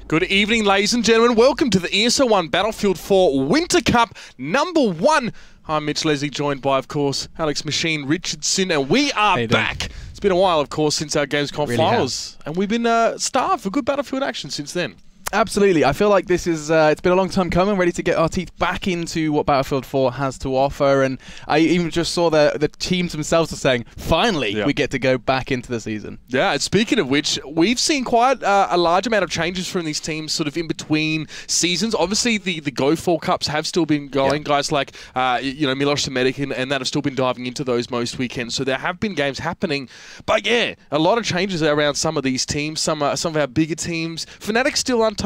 Good evening, ladies and gentlemen. Welcome to the ESL One Battlefield 4 Winter Cup #1. I'm Mitch Leslie, joined by, of course, Alex Machine Richardson, and we are back. It's been a while, of course, since our Gamescom finals, and we've been starved for good Battlefield action since then. Absolutely. I feel like this is, it's been a long time coming, ready to get our teeth back into what Battlefield 4 has to offer. And I even just saw the teams themselves are saying, finally, we get to go back into the season. Yeah, speaking of which, we've seen quite a large amount of changes from these teams sort of in between seasons. Obviously, the Go4 Cups have still been going. Guys like, Milos Semetic and that have still been diving into those most weekends. So there have been games happening. But yeah, a lot of changes around some of these teams. Some of our bigger teams. Fnatic's still untouched.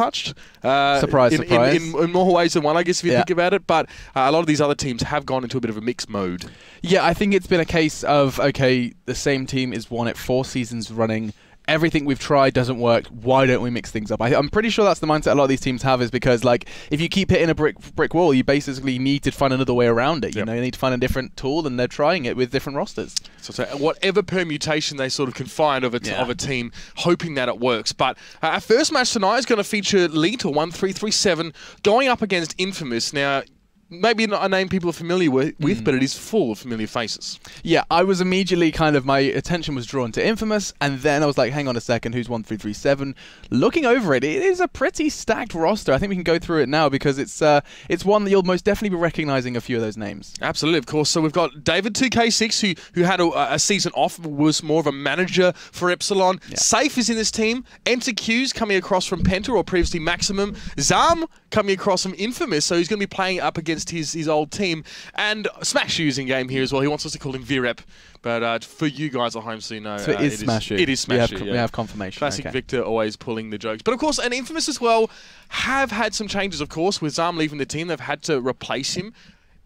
Surprise. In more ways than one, I guess, if you think about it. But a lot of these other teams have gone into a bit of a mixed mode. Yeah, I think it's been a case of, okay, the same team has won it 4 seasons running. Everything we've tried doesn't work. Why don't we mix things up? I'm pretty sure that's the mindset a lot of these teams have, is because, like, if you keep hitting a brick wall, you basically need to find another way around it. You know, you need to find a different tool, and they're trying it with different rosters. So whatever permutation they sort of can find of a team, hoping that it works. But our first match tonight is going to feature Leal 1337 going up against InFamous. Now, maybe not a name people are familiar with, but it is full of familiar faces. Yeah, I was immediately my attention was drawn to InFamous, and then I was like, hang on a second, who's 1337? Looking over it, it is a pretty stacked roster. I think we can go through it now because it's one that you'll most definitely be recognizing a few of those names. Absolutely, of course. So we've got David 2K6, who had a season off, was more of a manager for Epsilon. Yeah. Safe is in this team. Enter Q's coming across from Penta, or previously Maximum. Zam coming across from InFamous, so he's going to be playing up against his old team. And Smash U's in game here as well. He wants us to call him Virep. But for you guys at home, so you know, so it is Smash U. It is Smash U. We have confirmation. Classic Victor, always pulling the jokes. But of course, and InFamous as well have had some changes, of course. With Zam leaving the team, they've had to replace him.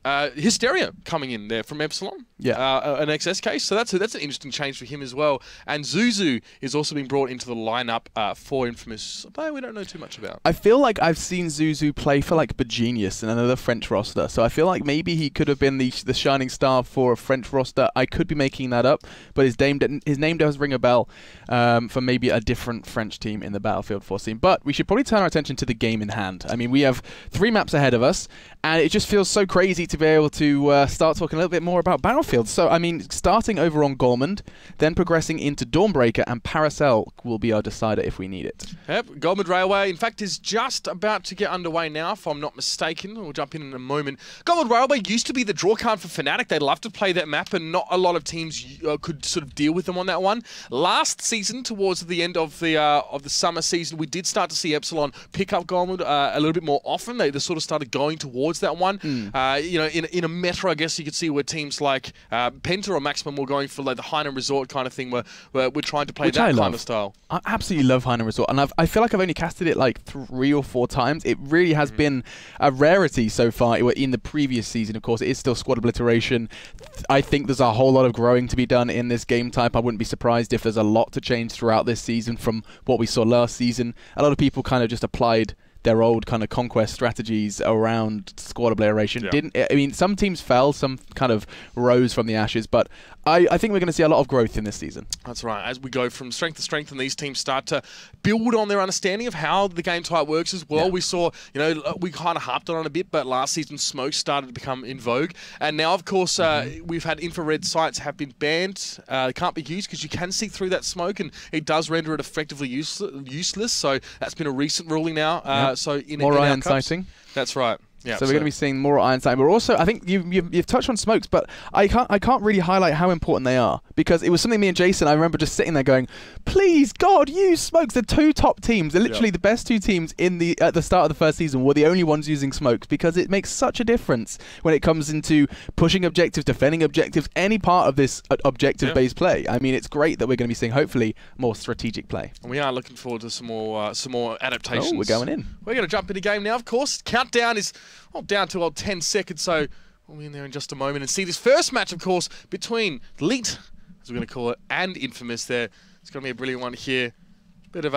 Hysteria coming in there from Epsilon, an XS case, so that's an interesting change for him as well. And Zuzu is also being brought into the lineup for InFamous, a player we don't know too much about. I feel like I've seen Zuzu play for like Begenius in another French roster, so I feel like maybe he could have been the shining star for a French roster. I could be making that up, but his name does ring a bell for maybe a different French team in the Battlefield 4 scene. But we should probably turn our attention to the game in hand. I mean, we have 3 maps ahead of us, and it just feels so crazy to be able to start talking a little bit more about Battlefield. So, I mean, starting over on Gormand, then progressing into Dawnbreaker, and Paracel will be our decider if we need it. Yep, Gormand Railway, in fact, is just about to get underway now, if I'm not mistaken. We'll jump in a moment. Gormand Railway used to be the draw card for Fnatic. They love to play that map, and not a lot of teams could sort of deal with them on that one. Last season, towards the end of the summer season, we did start to see Epsilon pick up Gormand a little bit more often. They sort of started going towards that one. You know, in a meta, I guess you could see where teams like Penta or Maximum were going for like the Hainan Resort kind of thing, where we're trying to play that kind of style. I absolutely love Hainan Resort, and I feel like I've only casted it like 3 or 4 times. It really has been a rarity so far. In the previous season, of course, it is still squad obliteration. I think there's a whole lot of growing to be done in this game type. I wouldn't be surprised if there's a lot to change throughout this season from what we saw last season. A lot of people kind of just applied their old kind of conquest strategies around squad obliteration. I mean, some teams fell, some kind of rose from the ashes, but I think we're going to see a lot of growth in this season. That's right. As we go from strength to strength and these teams start to build on their understanding of how the game type works as well. We saw, you know, we kind of harped on it a bit, but last season smoke started to become in vogue. And now, of course, we've had infrared sights have been banned. They can't be used because you can see through that smoke, and it does render it effectively useless. So that's been a recent ruling now. So more iron sighting. That's right. Yeah, so we're going to be seeing more iron sighting. We're also, I think you've touched on smokes, but I can't really highlight how important they are, because it was something me and Jason, I remember just sitting there going, please God, use smokes. The 2 top teams, they're literally the best 2 teams at the start of the first season were the only ones using smokes, because it makes such a difference when it comes into pushing objectives, defending objectives, any part of this objective-based play. I mean, it's great that we're going to be seeing hopefully more strategic play. And we are looking forward to some more adaptations. Oh, we're going in. We're going to jump into game now, of course. Countdown is down to 10 seconds, so we'll be in there in just a moment and see this first match, of course, between Leal, as we're going to call it, and InFamous there. It's going to be a brilliant one here. Bit of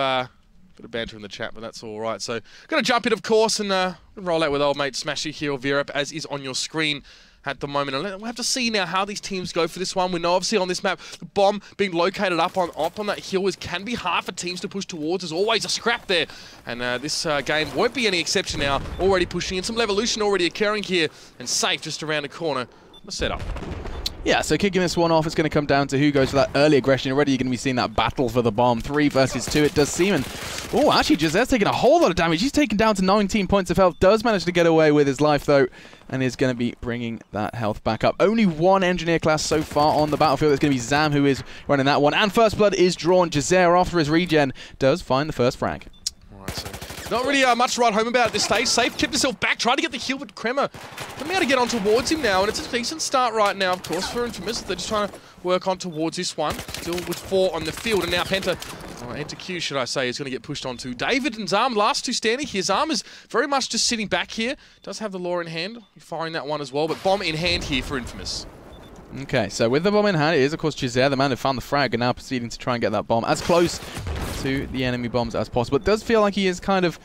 banter in the chat, but that's all right. So, going to jump in, of course, and roll out with old mate Smashy here, or Virep, as is on your screen. at the moment. And we'll have to see now how these teams go for this one. We know obviously on this map, the bomb being located up on that hill can be hard for teams to push towards. There's always a scrap there. And this game won't be any exception now. Already pushing in, some evolution already occurring here. And safe just around the corner. The setup. Yeah, so kicking this one off, it's going to come down to who goes for that early aggression. Already you're going to be seeing that battle for the bomb. 3 versus 2, it does seem. And, oh, actually, Jose's taking a whole lot of damage. He's taken down to 19 points of health. Does manage to get away with his life, though, and is going to be bringing that health back up. Only one engineer class so far on the battlefield. It's going to be Zam who is running that one. And first blood is drawn. Jose, after his regen, does find the first frag. All right, so not really much to write home about at this stage. Safe kept himself back, tried to get the heal, but Kremer doesn't know how to get on towards him now, and it's a decent start right now, of course, for InFamous. They're just trying to work on towards this one. Still with 4 on the field, and now Penta, or Enter Q, should I say, is going to get pushed onto David and Zam. Last 2 standing here. Zam is very much just sitting back here. Does have the law in hand, firing that one as well, but bomb in hand here for InFamous. Okay, so with the bomb in hand, it is, of course, Jose, the man who found the frag, and now proceeding to try and get that bomb as close to the enemy bombs as possible. It does feel like he is kind of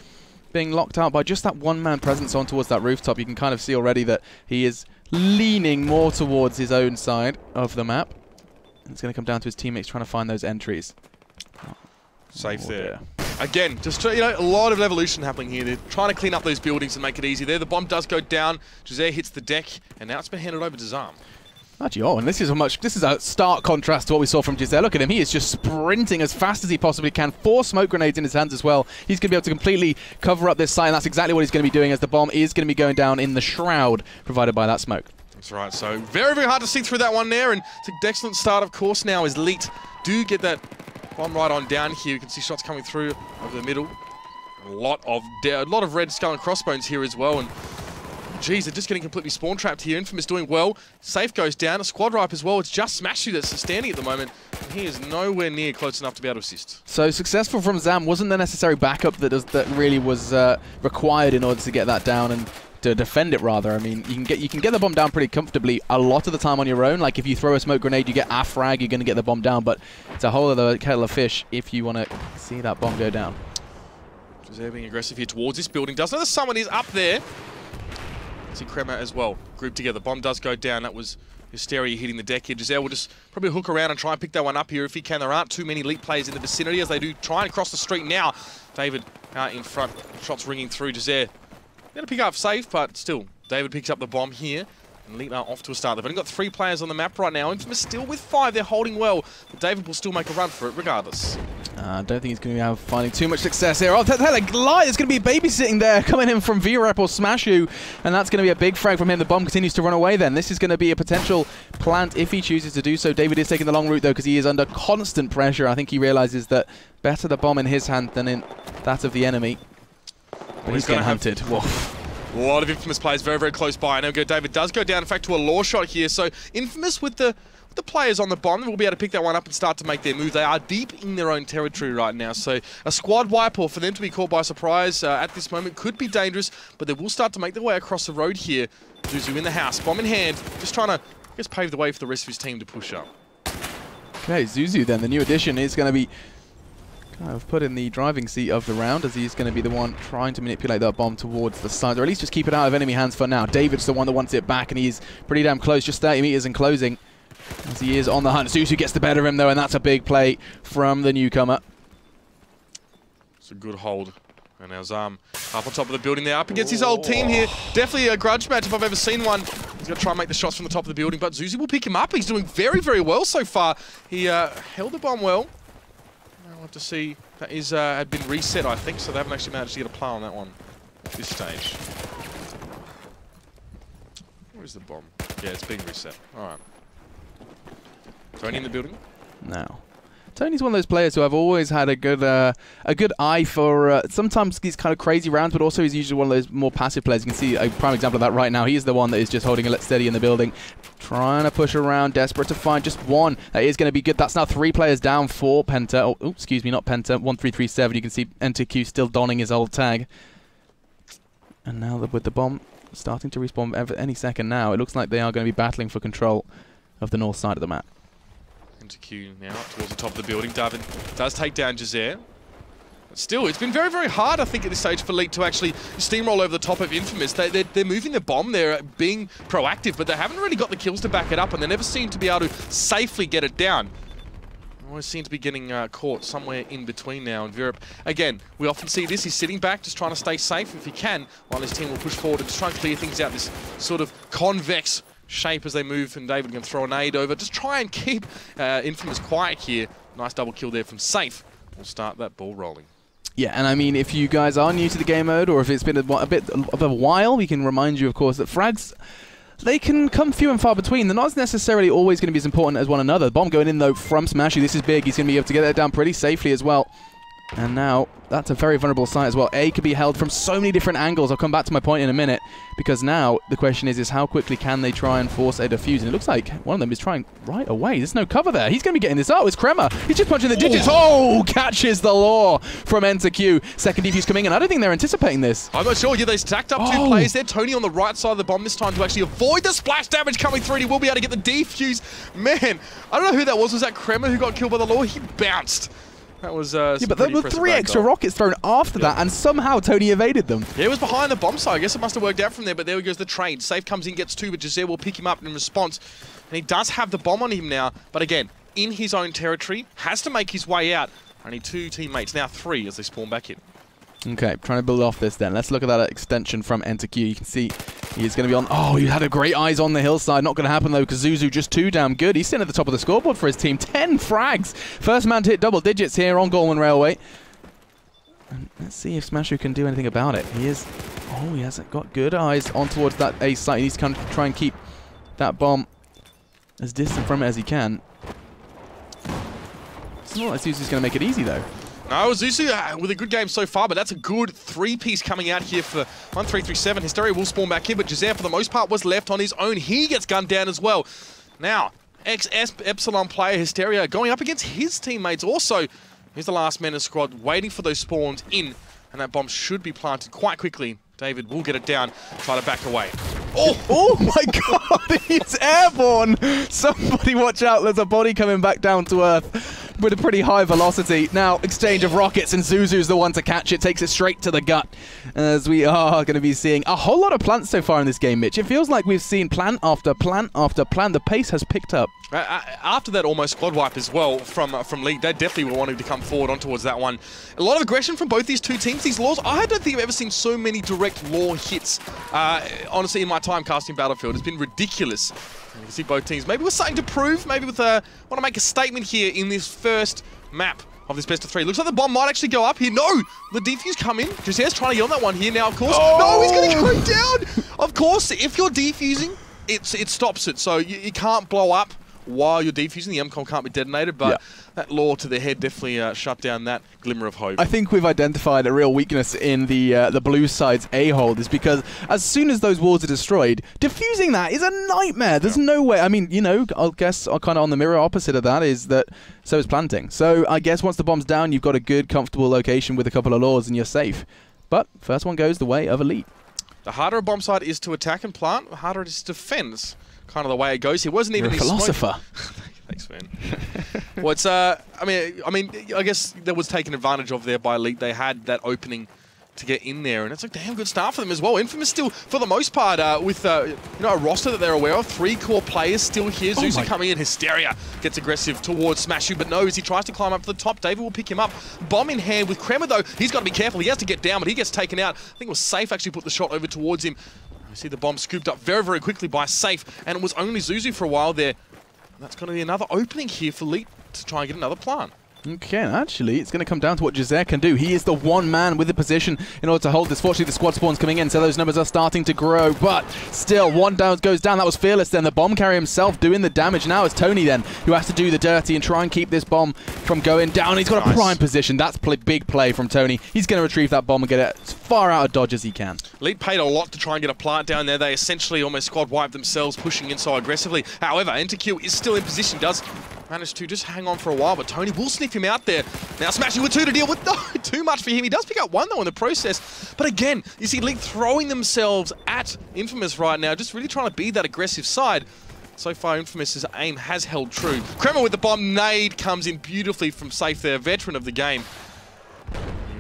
being locked out by just that one-man presence on towards that rooftop. You can kind of see already that he is leaning more towards his own side of the map. It's going to come down to his teammates trying to find those entries. Safe there. Again, just a lot of evolution happening here. They're trying to clean up those buildings and make it easy there. The bomb does go down. Jose hits the deck, and now it's been handed over to Zam. Actually, and this is a stark contrast to what we saw from Jose. Look at him, he is just sprinting as fast as he possibly can. 4 smoke grenades in his hands as well. He's going to be able to completely cover up this site, and that's exactly what he's going to be doing, as the bomb is going to be going down in the shroud provided by that smoke. That's right, so very, very hard to see through that one there, and it's an excellent start, of course, now as Leal do get that bomb right on down here. You can see shots coming through over the middle. A lot of red skull and crossbones here as well, and geez, they're just getting completely spawn trapped here. InFamous doing well. Safe goes down. A squad ripe as well. It's just Smashu that's standing at the moment. And he is nowhere near close enough to be able to assist. So successful from Zam. Wasn't the necessary backup that really was required in order to get that down and to defend it, rather. I mean, you can get the bomb down pretty comfortably a lot of the time on your own. Like if you throw a smoke grenade, you get a frag, you're going to get the bomb down. But it's a whole other kettle of fish if you want to see that bomb go down. Jose being aggressive here towards this building. Does know that someone is up there. See Kremer as well, grouped together. Bomb does go down. That was Hysteria hitting the deck here. Jose will just probably hook around and try and pick that one up here if he can. There aren't too many elite players in the vicinity as they do try and cross the street now. David out in front, shots ringing through. Jose going to pick up safe, but still, David picks up the bomb here. And Leal off to a start. They've only got 3 players on the map right now. InFamous still with 5. They're holding well, but David will still make a run for it regardless. I don't think he's going to be finding too much success here. Oh, there's going to be babysitting there, coming in from VREP or Smashu, and that's going to be a big frag from him. The bomb continues to run away then. This is going to be a potential plant if he chooses to do so. David is taking the long route though, because he is under constant pressure. I think he realizes that better the bomb in his hand than in that of the enemy. But he's getting hunted. Whoa. A lot of InFamous players very, very close by. And David does go down, in fact, to a law shot here. So InFamous with the players on the bomb will be able to pick that one up and start to make their move. They are deep in their own territory right now. So a squad wipe, or for them to be caught by surprise at this moment, could be dangerous. But they will start to make their way across the road here. Zuzu in the house, bomb in hand, just trying to, I guess, pave the way for the rest of his team to push up. Okay, Zuzu then, the new addition, is going to be kind of put in the driving seat of the round, as he's going to be the one trying to manipulate that bomb towards the side, or at least just keep it out of enemy hands for now. David's the one that wants it back, and he's pretty damn close, just 30 meters and closing, as he is on the hunt. Zuzu gets the better of him though, and that's a big play from the newcomer. It's a good hold. And now Zam up on top of the building there, up against his old team here. Definitely a grudge match if I've ever seen one. He's going to try and make the shots from the top of the building, but Zuzu will pick him up. He's doing very, very well so far. He held the bomb well. We'll have to see. That is had been reset, I think, so they haven't actually managed to get a play on that one at this stage. Where's the bomb? Yeah, it's being reset. All right. Tony in the building? No. Tony's one of those players who I've always had a good eye for. Sometimes these kind of crazy rounds, but also he's usually one of those more passive players. You can see a prime example of that right now. He's the one that is just holding it steady in the building, trying to push around, desperate to find just one that is going to be good. That's now 3 players down for Penta. Oh, excuse me, not Penta. 1337. You can see Enter Q still donning his old tag. And now with the bomb starting to respawn any second now, it looks like they are going to be battling for control of the north side of the map. Into Q now towards the top of the building. David does take down Jose. Still, it's been very, very hard, I think, at this stage for Leal to actually steamroll over the top of InFamous. They're moving the bomb, they're being proactive, but they haven't really got the kills to back it up, and they never seem to be able to safely get it down. Always seem to be getting caught somewhere in between now. And Virup, again, we often see this. He's sitting back, just trying to stay safe if he can, while his team will push forward and just try and clear things out. This sort of convex shape as they move, and David can throw a nade over. Just try and keep InFamous quiet here. Nice double kill there from Safe. We'll start that ball rolling. Yeah, and I mean, if you guys are new to the game mode, or if it's been a bit of a while, we can remind you, of course, that frags, they can come few and far between. They're not necessarily always going to be as important as one another. The bomb going in, though, from Smashy. This is big. He's going to be able to get that down pretty safely as well. And now, that's a very vulnerable site as well. A could be held from so many different angles. I'll come back to my point in a minute, because now the question is how quickly can they try and force a defuse? And it looks like one of them is trying right away. There's no cover there. He's going to be getting this. Oh, it's Kremmer. He's just punching the digits. Oh, catches the law from Enter Q. Second defuse coming in. I don't think they're anticipating this. I'm not sure. Yeah, they stacked up two players there. Tony on the right side of the bomb this time to actually avoid the splash damage coming through. And he will be able to get the defuse. Man, I don't know who that was. Was that Kremmer who got killed by the law? He bounced. That was yeah, but there were 3 extra rockets thrown after that, and somehow Tony evaded them. Yeah, it was behind the bomb side. I guess it must have worked out from there, but there goes the trade. Safe comes in, gets 2, but Giselle will pick him up in response. And he does have the bomb on him now, but again, in his own territory, has to make his way out. Only 2 teammates, now 3 as they spawn back in. Okay, trying to build off this then. Let's look at that extension from Enter Q. You can see he's going to be on... Oh, he had a great eyes on the hillside. Not going to happen, though, because Zuzu just too damn good. He's sitting at the top of the scoreboard for his team. 10 frags. First man to hit double digits here on Gorman Railway. And let's see if Smashu can do anything about it. He is... Oh, he hasn't got good eyes on towards that A site. He needs to kind of try and keep that bomb as distant from it as he can. It's not like Zuzu's going to make it easy, though. No, Zuzu with a good game so far, but that's a good 3-piece coming out here for 1-3-3-7. Hysteria will spawn back in, but Giselle, for the most part, was left on his own. He gets gunned down as well. Now, ex-Epsilon player Hysteria going up against his teammates also. He's the last man in the squad, waiting for those spawns in, and that bomb should be planted quite quickly. David will get it down, try to back away. Oh my god, he's airborne! Somebody watch out, there's a body coming back down to earth with a pretty high velocity. Now, exchange of rockets, and Zuzu's the one to catch it, takes it straight to the gut, as we are going to be seeing a whole lot of plants so far in this game, Mitch. It feels like we've seen plant after plant after plant. The pace has picked up. After that almost squad wipe as well from Leal, they definitely were wanting to come forward on towards that one. A lot of aggression from both these two teams. These laws, I don't think I've ever seen so many direct law hits, honestly, in my time casting Battlefield. It's been ridiculous. And you can see both teams maybe with something to prove, maybe with want to make a statement here in this first map of this best of 3. Looks like the bomb might actually go up here. No! The defuse come in. Giselle's trying to get on that one here now, of course. Oh! No, he's going to go down! Of course, if you're defusing, it stops it. So you can't blow up while you're defusing. The MCOM can't be detonated, but that law to the head definitely shut down that glimmer of hope. I think we've identified a real weakness in the blue side's A-hold, is because as soon as those walls are destroyed, defusing that is a nightmare. There's no way. I mean, you know, I guess kind of on the mirror opposite of that is that so is planting. So I guess once the bomb's down, you've got a good, comfortable location with a couple of laws and you're safe. But first one goes the way of Elite. The harder a bomb site is to attack and plant, the harder it is to defend. Kind of the way it goes. He wasn't even a philosopher. Thanks, man. Well, it's I mean, I guess that was taken advantage of there by Elite. They had that opening to get in there, and it's a damn good start for them as well. InFamous still, for the most part, with you know, a roster that they're aware of. 3 core players still here. Zuzu coming in. Hysteria gets aggressive towards Smashu, but no, as he tries to climb up to the top, David will pick him up. Bomb in hand with Kremmer, though. He's got to be careful. He has to get down, but he gets taken out. I think it was Safe actually put the shot over towards him. You see the bomb scooped up very, very quickly by Safe, and it was only Zuzu for a while there. And that's going to be another opening here for Leal to try and get another plant. Okay, actually, it's going to come down to what Giselle can do. He is the one man with the position in order to hold this. Fortunately, the squad spawn's coming in, so those numbers are starting to grow. But still, one down goes down. That was Fearless then. The bomb carrier himself doing the damage. Now it's Tony then, who has to do the dirty and try and keep this bomb from going down. He's got a prime position. That's big play from Tony. He's going to retrieve that bomb and get it as far out of dodge as he can. Leal paid a lot to try and get a plant down there. They essentially almost squad wiped themselves, pushing in so aggressively. However, Q is still in position, does manage to just hang on for a while, but Tony will sniff him out there. Now Smashing with 2 to deal with. No, too much for him. He does pick up 1 though in the process. But again, you see Leal throwing themselves at InFamous right now, just really trying to be that aggressive side. So far, InFamous's aim has held true. Kremmer with the bomb. Nade comes in beautifully from Safe there, veteran of the game.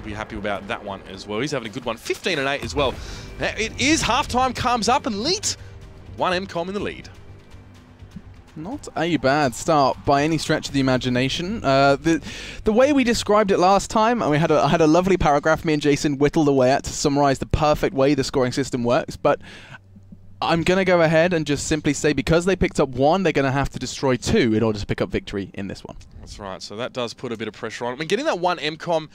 He'll be happy about that one as well. He's having a good one. 15-8 as well. Now, it is halftime, comes up, and Leal, 1 MCOM in the lead. Not a bad start by any stretch of the imagination. The way we described it last time, and I had a lovely paragraph me and Jason whittled away at to summarize the perfect way the scoring system works, but I'm going to go ahead and just simply say because they picked up 1, they're going to have to destroy 2 in order to pick up victory in this one. That's right, so that does put a bit of pressure on. I mean, getting that 1 MCOM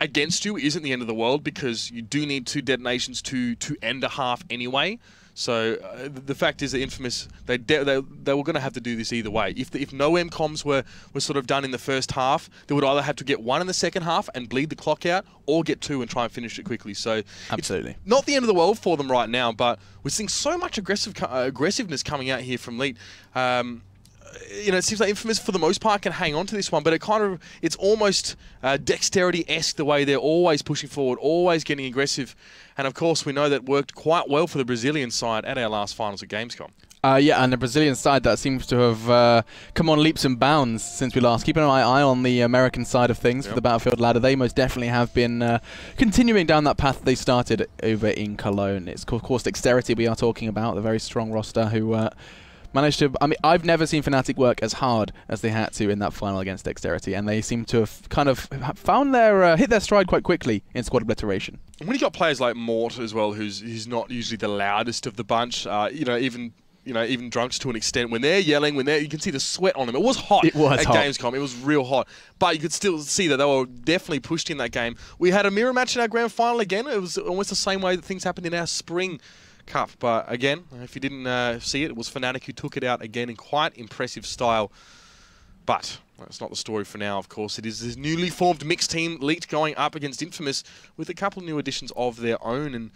against you isn't the end of the world because you do need 2 detonations to end a half anyway. So the fact is that InFamous, they were going to have to do this either way. If no MCOMs were sort of done in the first half, they would either have to get 1 in the second half and bleed the clock out, or get 2 and try and finish it quickly. So absolutely, it's not the end of the world for them right now, but we're seeing so much aggressiveness coming out here from Leal. You know, it seems like InFamous for the most part can hang on to this one, but it's almost dexterity-esque the way they're always pushing forward, always getting aggressive. And of course, we know that worked quite well for the Brazilian side at our last finals at Gamescom. Yeah, and the Brazilian side that seems to have come on leaps and bounds since we last. Keeping an eye on the American side of things for the Battlefield ladder. They most definitely have been continuing down that path they started over in Cologne. It's of course Dexterity we are talking about, the very strong roster who managed to... I mean, I've never seen Fnatic work as hard as they had to in that final against Dexterity, and they seem to have kind of found their hit their stride quite quickly in squad obliteration. And when you got players like Mort as well, who's not usually the loudest of the bunch, even Drunks to an extent, when they're yelling, you can see the sweat on them. It was hot at Gamescom. It was real hot. But you could still see that they were definitely pushed in that game. We had a mirror match in our grand final again. It was almost the same way that things happened in our spring Cup. But again, if you didn't see it, it was Fnatic who took it out again in quite impressive style. But that's not the story for now, of course. It is this newly formed mixed team, Leal going up against InFamous with a couple of new additions of their own. And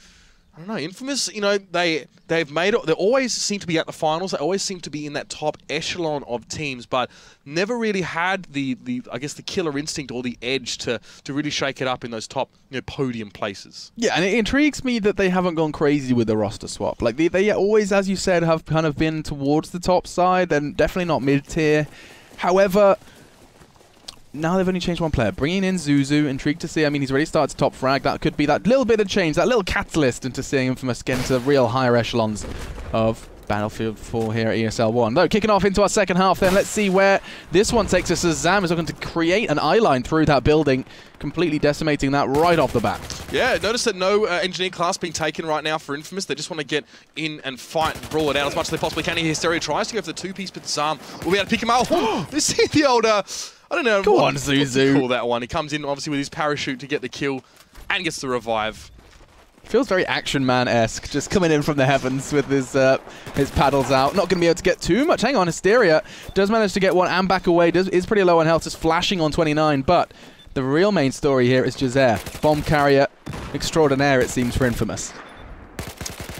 I don't know, InFamous, you know, they've made it. They always seem to be at the finals. They always seem to be in that top echelon of teams, but never really had the I guess the killer instinct or the edge to really shake it up in those top podium places. Yeah, and it intrigues me that they haven't gone crazy with the roster swap. Like they always, as you said, have kind of been towards the top side and definitely not mid tier. However, now they've only changed 1 player. Bringing in Zuzu, intrigued to see. I mean, he's already started to top frag. That could be that little bit of change, that little catalyst into seeing InFamous get into real higher echelons of Battlefield 4 here at ESL One. Though, kicking off into our second half then, let's see where this one takes us as Zam is looking to create an eye line through that building, completely decimating that right off the bat. Yeah, notice that no engineer class being taken right now for InFamous. They just want to get in and fight and brawl it out as much as they possibly can. Hysteria tries to go for the 2-piece, but Zam will be able to pick him out. This is the old... I don't know. Go on, Zuzu. Call that one. He comes in obviously with his parachute to get the kill and gets the revive. Feels very Action Man-esque, just coming in from the heavens with his paddles out. Not going to be able to get too much. Hang on, Hysteria does manage to get one and back away. Is pretty low on health, just flashing on 29. But the real main story here is Jazair. Bomb carrier extraordinaire, it seems, for InFamous.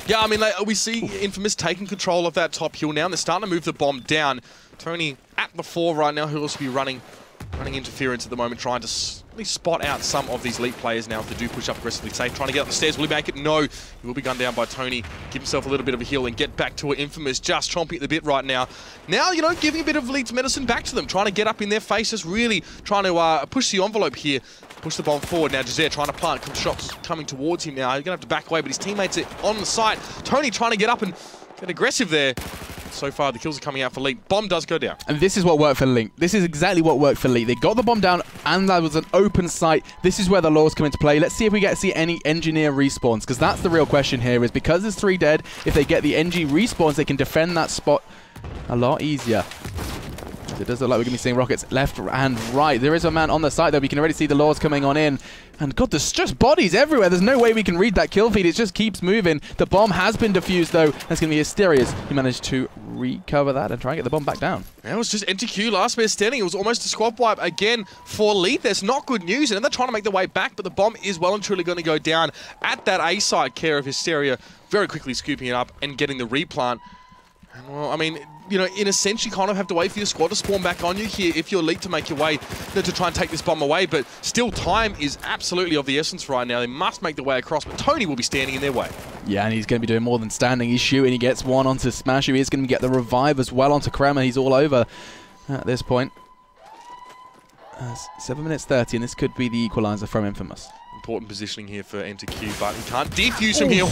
Yeah, I mean, like, we see InFamous taking control of that top hill now, and they're starting to move the bomb down. Tony at the 4 right now, who'll also be running interference at the moment, trying to really spot out some of these Leal players now if they do push up aggressively safe. Trying to get up the stairs. Will he make it? No. He will be gunned down by Tony. Give himself a little bit of a heal and get back to it. InFamous just chomping at the bit right now. Now, you know, giving a bit of Leal's medicine back to them. Trying to get up in their faces. Really trying to push the envelope here. Push the bomb forward. Now Jazair trying to plant shots coming towards him now. He's going to have to back away, but his teammates are on the side. Tony trying to get up and get aggressive there. So far, the kills are coming out for Leal. Bomb does go down. And this is what worked for Leal. This is exactly what worked for Leal. They got the bomb down, and that was an open site. This is where the laws come into play. Let's see if we get to see any engineer respawns, because that's the real question here, is because there's 3 dead, if they get the NG respawns, they can defend that spot a lot easier. It does look like we're going to be seeing rockets left and right. There is a man on the side, though. We can already see the laws coming on in. And God, there's just bodies everywhere. There's no way we can read that kill feed. It just keeps moving. The bomb has been defused, though. That's going to be Hysteria's. He managed to recover that and try and get the bomb back down. That was just NTQ last man standing. It was almost a squad wipe again for Leal. That's not good news. And they're trying to make their way back, but the bomb is well and truly going to go down at that A side. Care of Hysteria very quickly scooping it up and getting the replant. And, well, I mean, you know, in a sense, you kind of have to wait for your squad to spawn back on you here if you're Leal to make your way to try and take this bomb away. But still, time is absolutely of the essence right now. They must make their way across, but Tony will be standing in their way. Yeah, and he's going to be doing more than standing. He's shooting. He gets one onto Smashu. He's going to get the revive as well onto Kremer. He's all over at this point. 7 minutes 30, and this could be the equalizer from InFamous. Important positioning here for NTQ, but he can't defuse from here.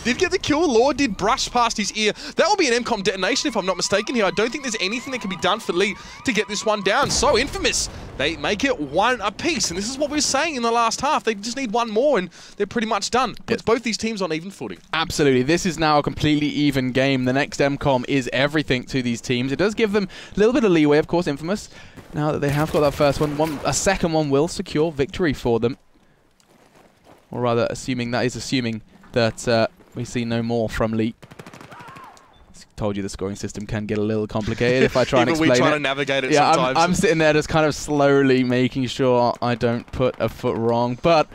Did get the kill. Lord did brush past his ear. That will be an MCOM detonation if I'm not mistaken here. I don't think there's anything that can be done for Leal to get this one down. So InFamous, they make it 1 apiece. And this is what we were saying in the last half. They just need 1 more and they're pretty much done. Puts both these teams on even footing. Absolutely. This is now a completely even game. The next MCOM is everything to these teams. It does give them a little bit of leeway, of course, InFamous. Now that they have got that first one, a second one will secure victory for them. Or rather, assuming that we see no more from Leal. Told you the scoring system can get a little complicated if I try and explain it. We try to navigate it sometimes. I'm sitting there just kind of slowly making sure I don't put a foot wrong. But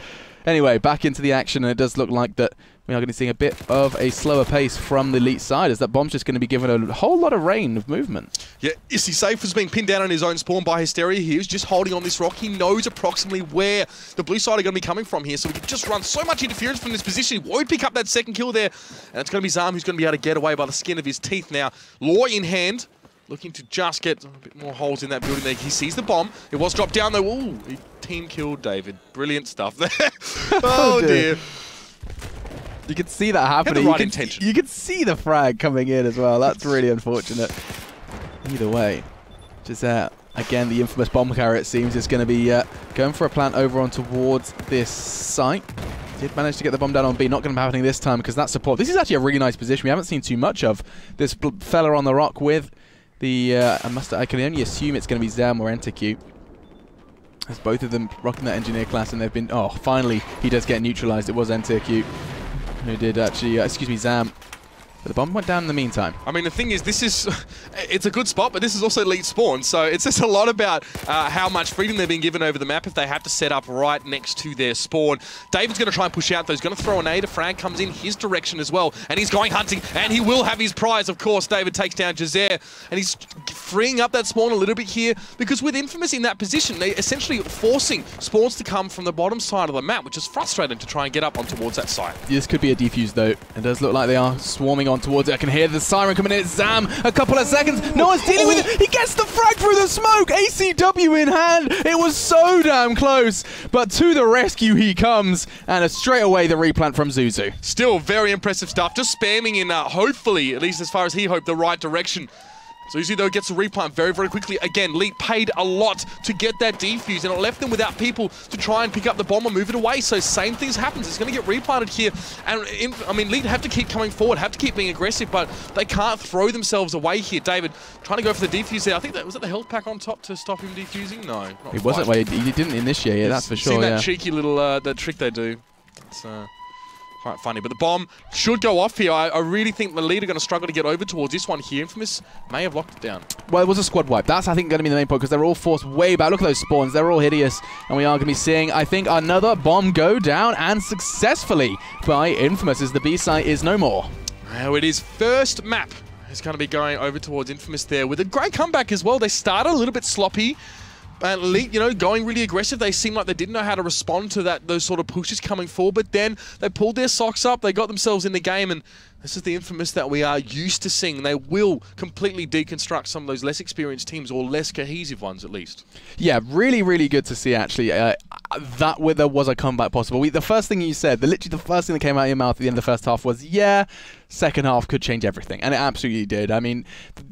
anyway, back into the action, and it does look like that we are going to see a bit of a slower pace from the Elite side, as that bomb's just going to be given a whole lot of rain of movement. Yeah, Issy Safe was being pinned down on his own spawn by Hysteria. He was just holding on this rock. He knows approximately where the blue side are going to be coming from here, so we can just run so much interference from this position. He won't pick up that second kill there, and it's going to be Zam who's going to be able to get away by the skin of his teeth now. Law in hand, looking to just get a bit more holes in that building there. He sees the bomb. It was dropped down though. Ooh, he team killed David. Brilliant stuff there. Oh dear. You can see that happening. Right intention. You can see the frag coming in as well. That's really unfortunate. Either way, just again, the infamous bomb carrier, it seems, is going to be going for a plant over on towards this site. Did manage to get the bomb down on B. Not going to be happening this time because that support. This is actually a really nice position. We haven't seen too much of this fella on the rock with the. I can only assume it's going to be Zam or NTQ. As both of them rocking that engineer class, and they've been. Oh, finally, he does get neutralized. It was NTQ who did actually. Excuse me, Zam. But the bomb went down in the meantime. I mean, the thing is, it's a good spot, but this is also elite spawn, so it says a lot about how much freedom they're being given over the map if they have to set up right next to their spawn. David's going to try and push out, though. He's going to throw an nade. A frag comes in his direction as well, and he's going hunting, and he will have his prize, of course. David takes down Jazair, and he's freeing up that spawn a little bit here, because with InFamous in that position, they're essentially forcing spawns to come from the bottom side of the map, which is frustrating to try and get up on towards that site. This could be a defuse, though. It does look like they are swarming on towards it. I can hear the siren coming in. It's Zam. A couple of seconds. No one's dealing with it. He gets the frag through the smoke. ACW in hand. It was so damn close. But to the rescue he comes. And straight away the replant from Zuzu. Still very impressive stuff. Just spamming in, hopefully, at least as far as he hoped, the right direction. Zuzu, though, gets a replant very, very quickly. Again, Leal paid a lot to get that defuse, and it left them without people to try and pick up the bomb or move it away. So same things happens. It's going to get replanted here. And, I mean, Leal have to keep coming forward, have to keep being aggressive, but they can't throw themselves away here. David trying to go for the defuse there. I think that was it the health pack on top to stop him defusing? No, not It wasn't. Well, he didn't initiate it, that's for sure. Seen that cheeky little that trick they do. It's quite funny, but the bomb should go off here. I really think the Lead are going to struggle to get over towards this one here. InFamous may have locked it down. Well, it was a squad wipe. That's, I think, going to be the main point, because they're all forced way back. Look at those spawns. They're all hideous. And we are going to be seeing, I think, another bomb go down, and successfully by InFamous, as the B site is no more. Well, it is first map. It's going to be going over towards InFamous there with a great comeback as well. They started a little bit sloppy. And Leal, you know, going really aggressive. They seemed like they didn't know how to respond to those sort of pushes coming forward. But then they pulled their socks up. They got themselves in the game. And this is the InFamous that we are used to seeing. They will completely deconstruct some of those less experienced teams, or less cohesive ones at least. Yeah, really, really good to see, actually, that there was a comeback possible. The first thing you said, literally the first thing that came out of your mouth at the end of the first half was, yeah, second half could change everything. And it absolutely did. I mean,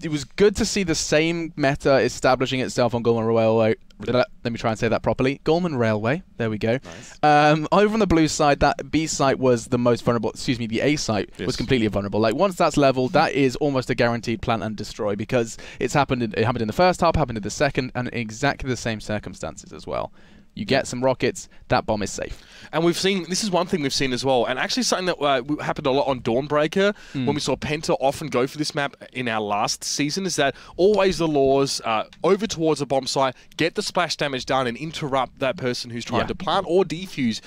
it was good to see the same meta establishing itself on Goldman Railway. Let me try and say that properly. Goldman Railway. There we go. Nice. Over on the blue side, that B site was the most vulnerable. Excuse me, the A site was completely vulnerable. Like, once that's leveled, that is almost a guaranteed plant and destroy, because it happened in the first half, happened in the second, and in exactly the same circumstances as well. You get some rockets, that bomb is safe. And we've seen, this is one thing we've seen as well, and actually something that happened a lot on Dawnbreaker, when we saw Penta often go for this map in our last season, is that always the laws over towards a bomb site, get the splash damage done and interrupt that person who's trying to plant or defuse.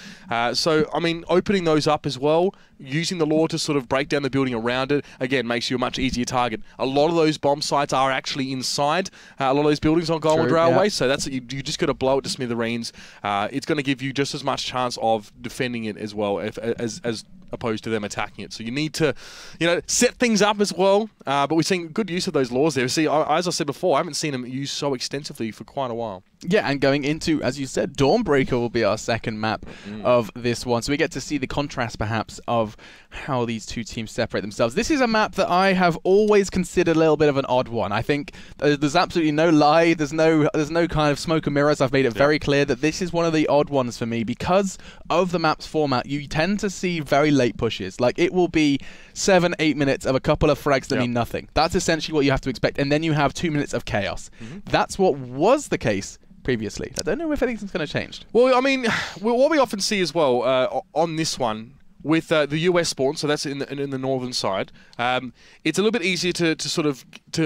So, I mean, opening those up as well, using the law to sort of break down the building around it, again, makes you a much easier target. A lot of those bomb sites are actually inside a lot of those buildings on Goldwood Railway, so that's you just got to blow it to smithereens. It's going to give you just as much chance of defending it as well, as opposed to them attacking it. So you need to, you know, set things up as well. But we're seeing good use of those laws there. See, as I said before, I haven't seen them used so extensively for quite a while. Yeah, and going into, as you said, Dawnbreaker will be our second map of this one. So we get to see the contrast, perhaps, of how these two teams separate themselves. This is a map that I have always considered a little bit of an odd one. I think there's absolutely no lie. There's no kind of smoke and mirrors. I've made it very clear that this is one of the odd ones for me because of the map's format. You tend to see very late pushes. Like, it will be 7-8 minutes of a couple of frags that mean nothing. That's essentially what you have to expect. And then you have 2 minutes of chaos. That's what was the case previously. I don't know if anything's going to change. Well, I mean, what we often see as well on this one with the US spawn, so that's in the northern side, it's a little bit easier to sort of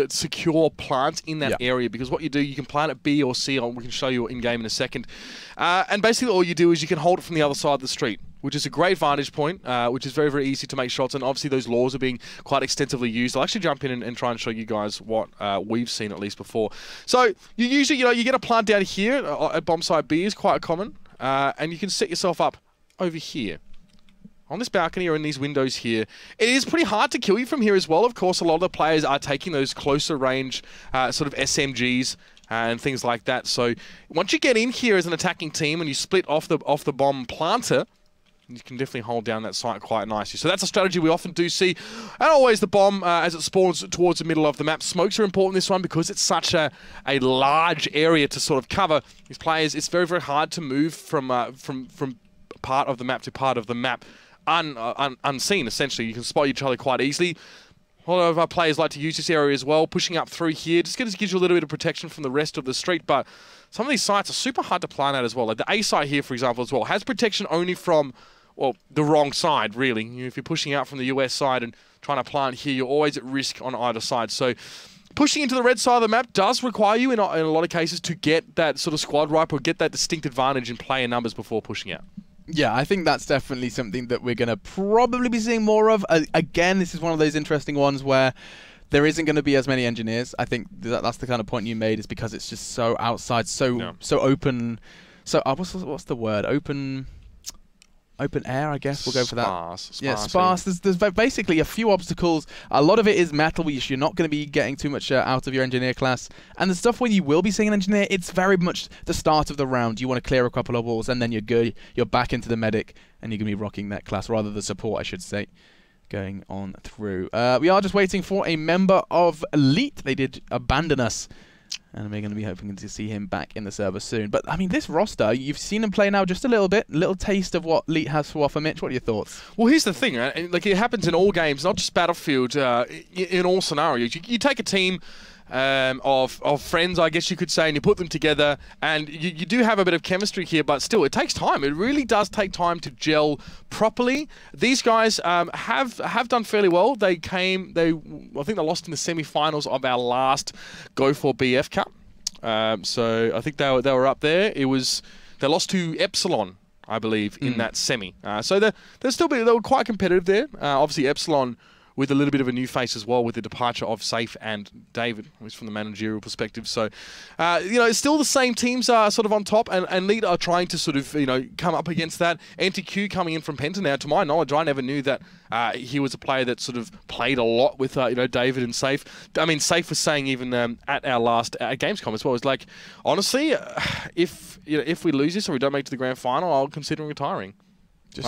secure plants in that area, because what you do, you can plant at B or C, we can show you in game in a second, and basically all you do is you can hold it from the other side of the street, which is a great vantage point, which is very, very easy to make shots, and obviously those laws are being quite extensively used. I'll actually jump in and try and show you guys what we've seen at least before. So you usually, you get a plant down here at bomb site B is quite common, and you can set yourself up over here on this balcony or in these windows here. It is pretty hard to kill you from here as well. Of course, a lot of the players are taking those closer range sort of SMGs and things like that. So once you get in here as an attacking team and you split off the bomb planter, you can definitely hold down that site quite nicely. So that's a strategy we often do see. And always the bomb, as it spawns towards the middle of the map. Smokes are important in this one because it's such a large area to sort of cover these players. It's very, very hard to move from part of the map to part of the map unseen, essentially. You can spot each other quite easily. A lot of our players like to use this area as well, pushing up through here. Just gives you a little bit of protection from the rest of the street, but some of these sites are super hard to plan out as well. Like the A site here, for example, as well, has protection only from, well, the wrong side, really. If you're pushing out from the US side and trying to plant here, you're always at risk on either side. So pushing into the red side of the map does require you, in a lot of cases, to get that sort of squad ripe or get that distinct advantage in player numbers before pushing out. Yeah, I think that's definitely something that we're going to probably be seeing more of. Again, this is one of those interesting ones where there isn't going to be as many engineers. I think that's the kind of point you made, is because it's just so outside, so open. So what's the word? Open air, I guess. We'll go for that. Sparse. Yeah, sparse. There's basically a few obstacles. A lot of it is metal, which you're not going to be getting too much out of your engineer class. And the stuff where you will be seeing an engineer, it's very much the start of the round. You want to clear a couple of walls, and then you're good. You're back into the medic, and you're going to be rocking that class, rather the support, I should say, going on through. We are just waiting for a member of Elite. They did abandon us, and we're going to be hoping to see him back in the server soon. But, I mean, this roster, you've seen him play now just a little bit. A little taste of what Leal has to offer. Mitch, what are your thoughts? Well, here's the thing, right? Like, it happens in all games, not just Battlefield, in all scenarios. You take a team of friends, I guess you could say, and you put them together, and you do have a bit of chemistry here, but still, it takes time. It really does take time to gel properly. These guys have done fairly well. I think they lost in the semi-finals of our last Go for BF Cup. So I think they were up there. They lost to Epsilon, I believe, in that semi. So they were quite competitive there. Obviously, Epsilon with a little bit of a new face as well, with the departure of Safe and David, at least from the managerial perspective. So, still the same teams are sort of on top, and Lead are trying to sort of, come up against that. NTQ coming in from Penta now. To my knowledge, I never knew that he was a player that sort of played a lot with, David and Safe. I mean, Safe was saying even at our last Gamescom as well, it's like, honestly, if we lose this or we don't make it to the grand final, I'll consider retiring. Just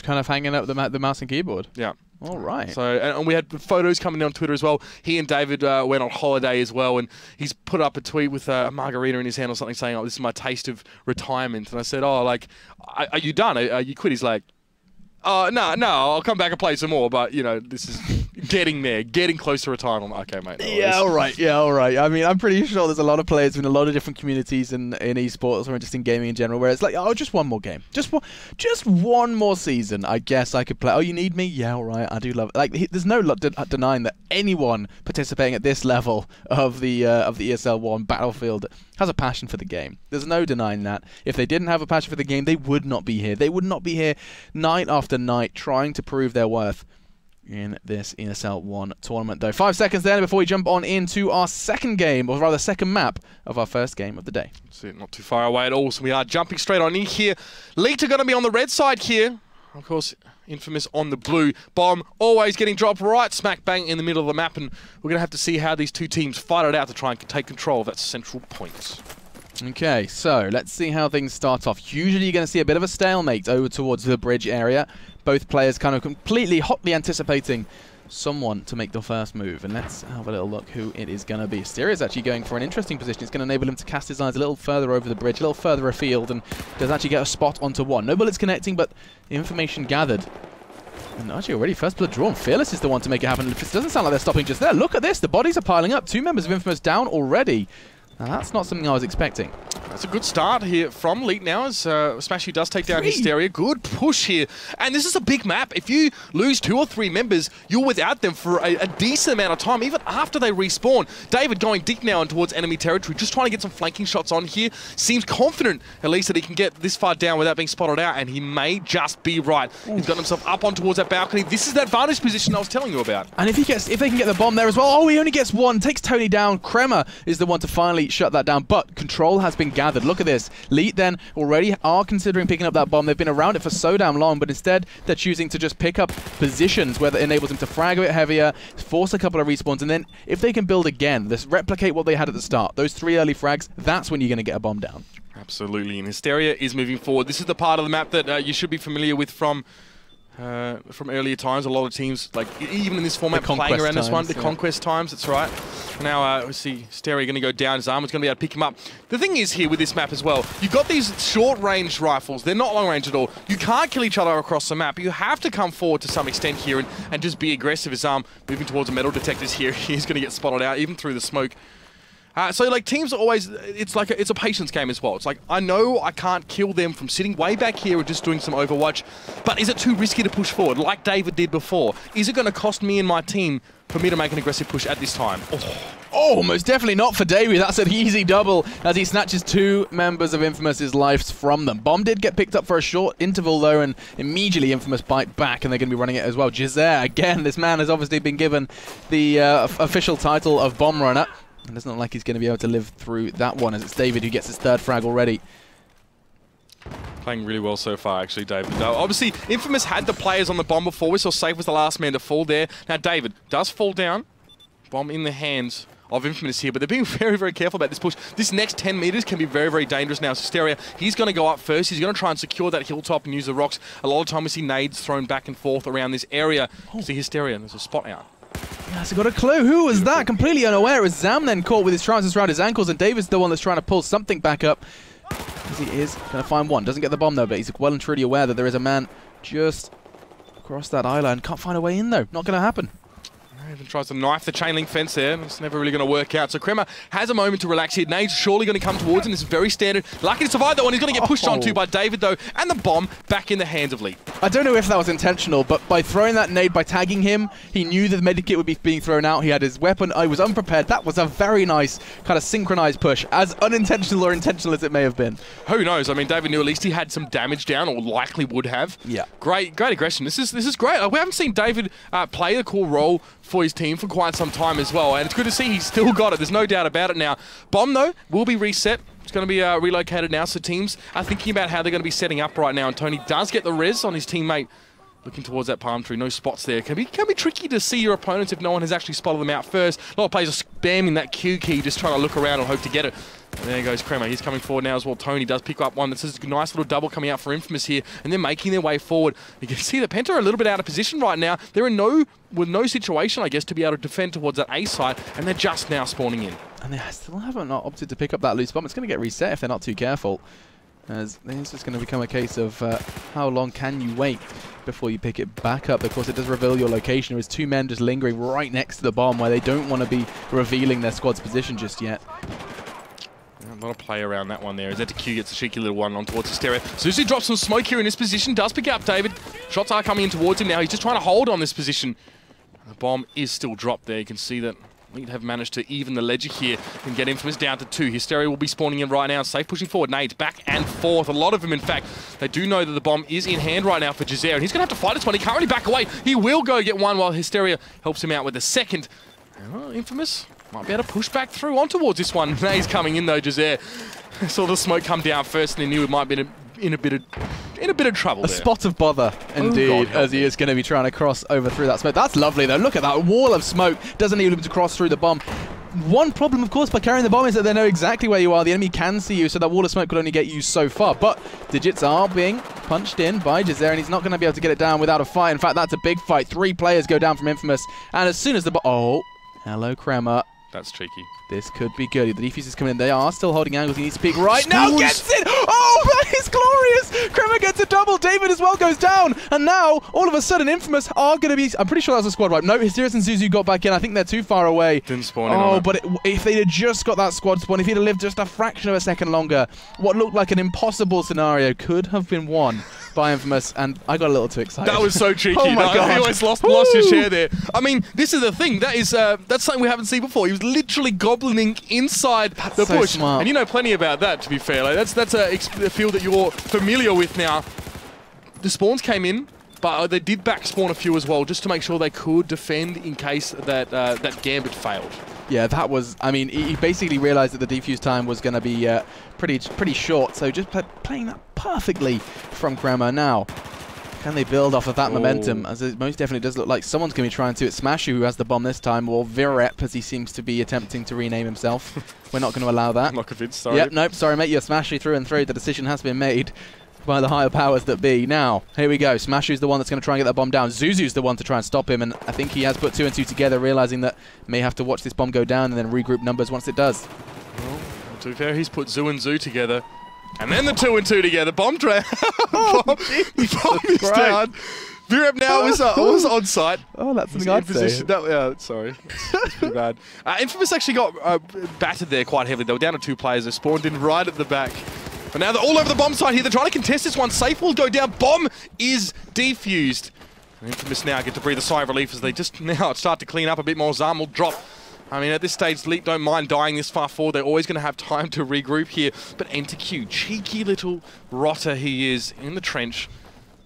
kind of hanging up the mouse and keyboard. Yeah. All right. So, and we had photos coming on Twitter as well. He and David went on holiday as well, and he's put up a tweet with a margarita in his hand or something saying, "Oh, this is my taste of retirement." And I said, "Oh, like, are you done? Are you quit?" He's like, "Oh, no, I'll come back and play some more, but, this is getting there, getting close to retirement." Okay, mate. Yeah, all right. I mean, I'm pretty sure there's a lot of players in a lot of different communities in esports or just in gaming in general, where it's like, oh, just one more game. Just one more season. I guess I could play. Oh, you need me? Yeah, all right. I do love it. Like, there's no denying that anyone participating at this level of the ESL One Battlefield has a passion for the game. There's no denying that. If they didn't have a passion for the game, they would not be here. They would not be here night after night trying to prove their worth in this ESL One tournament, though. 5 seconds then before we jump on into our second game, or rather second map of our first game of the day. So not too far away at all, so we are jumping straight on in here. Leak are going to be on the red side here. Of course, InFamous on the blue. Bomb always getting dropped right smack bang in the middle of the map, and we're going to have to see how these two teams fight it out to try and take control of that central point. Okay, so let's see how things start off. Usually you're going to see a bit of a stalemate over towards the bridge area. Both players kind of completely hotly anticipating someone to make the first move. And let's have a little look who it is going to be. Asteria's actually going for an interesting position. It's going to enable him to cast his eyes a little further over the bridge, a little further afield, and does actually get a spot onto one. No bullets connecting, but the information gathered. And actually already first blood drawn. Fearless is the one to make it happen. It doesn't sound like they're stopping just there. Look at this. The bodies are piling up. 2 members of InFamous down already. Now, that's not something I was expecting. That's a good start here from Leal now as Smashy does take down Hysteria. Good push here. And this is a big map. If you lose 2 or 3 members, you're without them for a decent amount of time, even after they respawn. David going deep now and towards enemy territory, just trying to get some flanking shots on here. Seems confident, at least, that he can get this far down without being spotted out, and he may just be right. Oof. He's got himself up on towards that balcony. This is that vantage position I was telling you about. And if they can get the bomb there as well, oh, he only gets one, takes Tony down. Crema is the one to finally shut that down, but control has been gathered. Look at this. Leal then already are considering picking up that bomb. They've been around it for so damn long, but instead they're choosing to just pick up positions where that enables them to frag a bit heavier, force a couple of respawns, and then if they can build again, this replicate what they had at the start, those 3 early frags, that's when you're going to get a bomb down. Absolutely, and Hysteria is moving forward. This is the part of the map that you should be familiar with from earlier times. A lot of teams, like even in this format, playing around this one, the conquest times, that's right. Now we see Hysteria going to go down. His armor's going to be able to pick him up. The thing is here with this map as well, you've got these short-range rifles. They're not long-range at all. You can't kill each other across the map. You have to come forward to some extent here and just be aggressive. His arm moving towards the metal detectors here. He's going to get spotted out, even through the smoke. So like teams are always, it's a patience game as well. It's like, I know I can't kill them from sitting way back here or just doing some overwatch, but is it too risky to push forward like David did before? Is it going to cost me and my team for me to make an aggressive push at this time? Oh, most definitely not for Davey. That's an easy double as he snatches 2 members of InFamous' lives from them. Bomb did get picked up for a short interval though, and immediately InFamous bite back, and they're going to be running it as well. Gizer, again, this man has obviously been given the official title of Bomb Runner. And it doesn't look like he's going to be able to live through that one, as it's David who gets his 3rd frag already. Playing really well so far, actually, David. Obviously, InFamous had the players on the bomb before. We saw Safe was the last man to fall there. Now, David does fall down. Bomb in the hands of InFamous here, but they're being very, very careful about this push. This next 10 meters can be very, very dangerous now. Hysteria, he's going to go up first. He's going to try and secure that hilltop and use the rocks. A lot of time we see nades thrown back and forth around this area. See Hysteria, and there's a spot out. Yes, I got a clue. Who was that? Completely unaware. It was Zam then caught with his trousers around his ankles, and David's the one that's trying to pull something back up. As he is going to find one. Doesn't get the bomb though, but he's well and truly aware that there is a man just across that island. Can't find a way in though. Not going to happen. Even tries to knife the chain link fence there, and it's never really going to work out. So Crema has a moment to relax here. Nade's surely going to come towards him. This is very standard. Lucky to survive that one. He's going to get pushed onto by David, though, and the bomb back in the hands of Leal. I don't know if that was intentional, but by throwing that nade, by tagging him, he knew that the medikit would be being thrown out. He had his weapon. I was unprepared. That was a very nice kind of synchronized push, as unintentional or intentional as it may have been. Who knows? I mean, David knew at least he had some damage down, or likely would have. Yeah. Great aggression. This is great. We haven't seen David play a cool role for his team for quite some time as well, and it's good to see he's still got it. There's no doubt about it now. Bomb, though, will be reset. It's going to be relocated now, so teams are thinking about how they're going to be setting up right now, and Tony does get the res on his teammate looking towards that palm tree. No spots there. Can be tricky to see your opponents if no one has actually spotted them out first. A lot of players are spamming that Q key, just trying to look around and hope to get it. And there goes Crema. He's coming forward now as well. Tony does pick up one. This is a nice little double coming out for InFamous here, and they're making their way forward. You can see the Penta are a little bit out of position right now. They're in no situation, I guess, to be able to defend towards that A site, and they're just now spawning in. And they still haven't opted to pick up that loose bomb. It's going to get reset if they're not too careful. As it's just going to become a case of how long can you wait before you pick it back up. Of course, it does reveal your location. There is 2 men just lingering right next to the bomb where they don't want to be revealing their squad's position just yet. A lot of play around that one there. As Q gets a cheeky little one on towards Hysteria. Susie drops some smoke here in this position. Does pick up David. Shots are coming in towards him now. He's just trying to hold on this position. The bomb is still dropped there. You can see that Leal have managed to even the ledger here and get InFamous down to 2. Hysteria will be spawning in right now. Safe pushing forward. Nades back and forth. A lot of them, in fact. They do know that the bomb is in hand right now for Gizer, and he's going to have to fight this one. He can't really back away. He will go get one while Hysteria helps him out with the second. InFamous might be able to push back through on towards this one. Nade's coming in though, Gizer. Saw the smoke come down first and he knew it might be in a bit of trouble there. A spot of bother, indeed, as he is going to be trying to cross over through that smoke. That's lovely, though. Look at that wall of smoke. Doesn't need him to cross through the bomb. one problem, of course, by carrying the bomb is that they know exactly where you are. The enemy can see you, so that wall of smoke could only get you so far. But digits are being punched in by Jazer, and he's not going to be able to get it down without a fight. In fact, that's a big fight. 3 players go down from InFamous, and as soon as the oh, hello, Crema. That's cheeky. This could be good. The defuse is coming in. They are still holding angles. He needs to peek right now. Gets it! Oh, that is glorious! Crema gets a double. David as well goes down. And now, all of a sudden, InFamous are going to be... I'm pretty sure that's a squad wipe. No, Hysterius and Zuzu got back in. I think they're too far away. Didn't spawn in on Oh, but if they'd have just got that squad spawn, if he'd have lived just a fraction of a second longer, what looked like an impossible scenario could have been won by InFamous, and I got a little too excited. That was so cheeky. Oh my God. He almost lost his share there. I mean, this is the thing. That is that's something we haven't seen before. He was literally goblining inside the so push. smart. And you know plenty about that, to be fair. Like, that's a field that you're familiar with now. The spawns came in, but they did back spawn a few as well, just to make sure they could defend in case that that Gambit failed. Yeah, that was... I mean, he basically realized that the defuse time was going to be pretty short, so just playing that perfectly from Crema. Now, can they build off of that momentum? As it most definitely does look like someone's going to be trying to. It's Smashu who has the bomb this time, or Virep, as he seems to be attempting to rename himself. We're not going to allow that. I'm not convinced, sorry. Yep, nope, sorry mate, you're Smashu through and through. The decision has been made by the higher powers that be. Now, here we go. Smashu's the one that's going to try and get that bomb down. Zuzu's the one to try and stop him, and I think he has put 2 and 2 together, realizing that may have to watch this bomb go down and then regroup numbers once it does. Well, to be fair, he's put Zoo and Zoo together. And then the 2 and 2 together. Bomb down. Bomb is down. Virep now was on site. Oh, that's something I'd say. Sorry. That's pretty bad. InFamous actually got battered there quite heavily. They were down to 2 players. They spawned in right at the back. But now they're all over the bomb site here. They're trying to contest this one. Safe will go down. Bomb is defused. And InFamous now get to breathe a sigh of relief as they just now start to clean up a bit more. Zam will drop. I mean, at this stage, Leap don't mind dying this far forward. They're always going to have time to regroup here. But Enter Q, cheeky little rotter he is in the trench.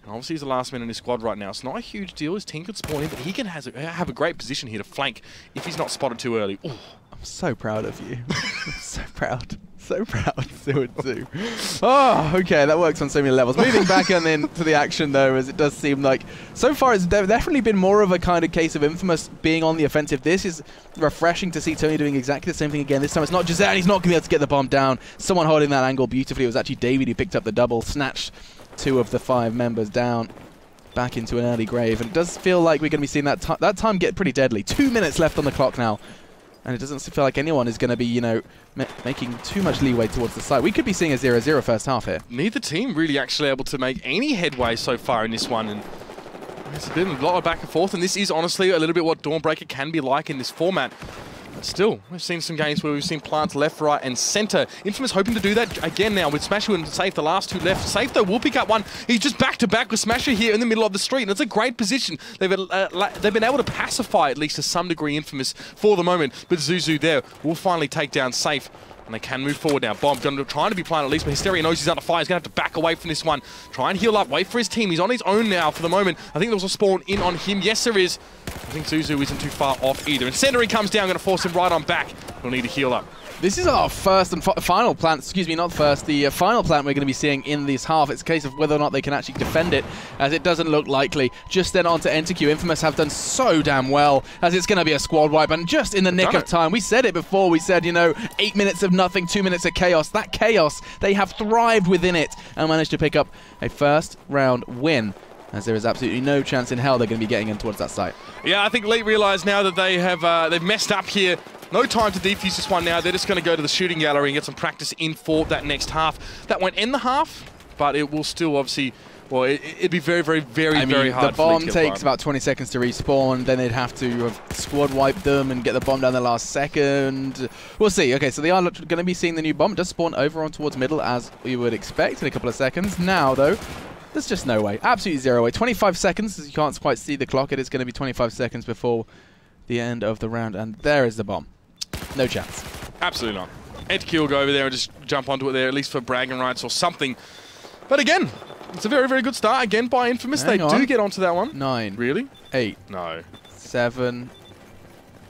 And obviously, he's the last man in his squad right now. It's not a huge deal. His team could spawn in, but he can have a great position here to flank if he's not spotted too early. Ooh. I'm so proud of you. I'm so proud. So proud. 2 and 2. Oh, okay, that works on so many levels. Moving back on into the action, though, as it does seem like so far it's definitely been more of a kind of case of InFamous being on the offensive. This is refreshing to see Tony doing exactly the same thing again. This time it's not Jazer, and he's not going to be able to get the bomb down. Someone holding that angle beautifully. It was actually David who picked up the double, snatched 2 of the 5 members down back into an early grave. And it does feel like we're going to be seeing that time get pretty deadly. 2 minutes left on the clock now. And it doesn't feel like anyone is going to be, you know, making too much leeway towards the side. We could be seeing a 0-0 first half here. Neither team really actually able to make any headway so far in this one. And it's been a lot of back and forth. And this is honestly a little bit what Dawnbreaker can be like in this format. But still, we've seen some games where we've seen plants left, right, and center. InFamous hoping to do that again now with Smasher and Safe, the last 2 left. Safe, though, will pick up one. He's just back-to-back with Smasher here in the middle of the street, and it's a great position. They've been able to pacify, at least to some degree, InFamous for the moment. But Zuzu there will finally take down Safe. And they can move forward now. Bomb trying to be planted at least, but Hysteria knows he's under fire. He's going to have to back away from this one. Try and heal up. Wait for his team. He's on his own now for the moment. I think there was a spawn in on him. Yes, there is. I think Zuzu isn't too far off either. And Senderi comes down, going to force him right on back. He'll need to heal up. This is our first and final plant, excuse me, not first, the final plant we're going to be seeing in this half. It's a case of whether or not they can actually defend it, as it doesn't look likely. Just then on to Enter Q. InFamous have done so damn well, as it's going to be a squad wipe, and just in the nick of time. We said it before, we said, you know, 8 minutes of nothing, 2 minutes of chaos. That chaos, they have thrived within it, and managed to pick up a first round win, as there is absolutely no chance in hell they're going to be getting in towards that site. Yeah, I think Leap realised now that they have they've messed up here. No time to defuse this one now. They're just going to go to the shooting gallery and get some practice in for that next half. That won't end the half, but it will still obviously, well, it'd be very hard. The bomb takes about 20 seconds to respawn, then they'd have to have squad wipe them and get the bomb down the last second. We'll see. Okay, so they are going to be seeing the new bomb. It does spawn over on towards middle, as we would expect, in a couple of seconds. Now, though, there's just no way. Absolutely zero way. 25 seconds, as you can't quite see the clock. It is going to be 25 seconds before the end of the round, and there is the bomb. No chance. Absolutely not. EdQ will go over there and just jump onto it there, at least for bragging rights or something. But again, it's a very good start again by InFamous. They do get onto that one. 9. Really? 8. No. 7.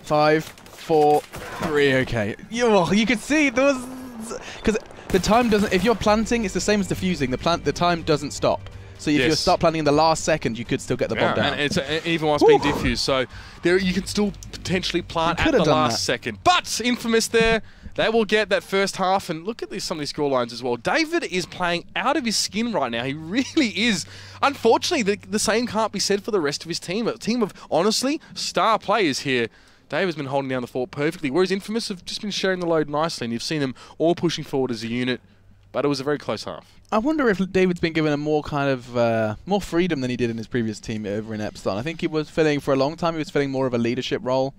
5. 4. 3. Okay. You could see there was... Because the time doesn't... If you're planting, it's the same as defusing. The time doesn't stop. So if you start planning in the last second, you could still get the bomb down. And it's even whilst being diffused, so there you can still potentially plant at the last second. But InFamous there, they will get that first half, and look at some of these score lines as well. David is playing out of his skin right now. He really is. Unfortunately, the same can't be said for the rest of his team. A team of, honestly, star players here. David's been holding down the fort perfectly, whereas InFamous have just been sharing the load nicely, and you've seen them all pushing forward as a unit. But it was a very close half. I wonder if David's been given a more kind of more freedom than he did in his previous team over in Epsilon. I think he was feeling, for a long time, he was feeling more of a leadership role.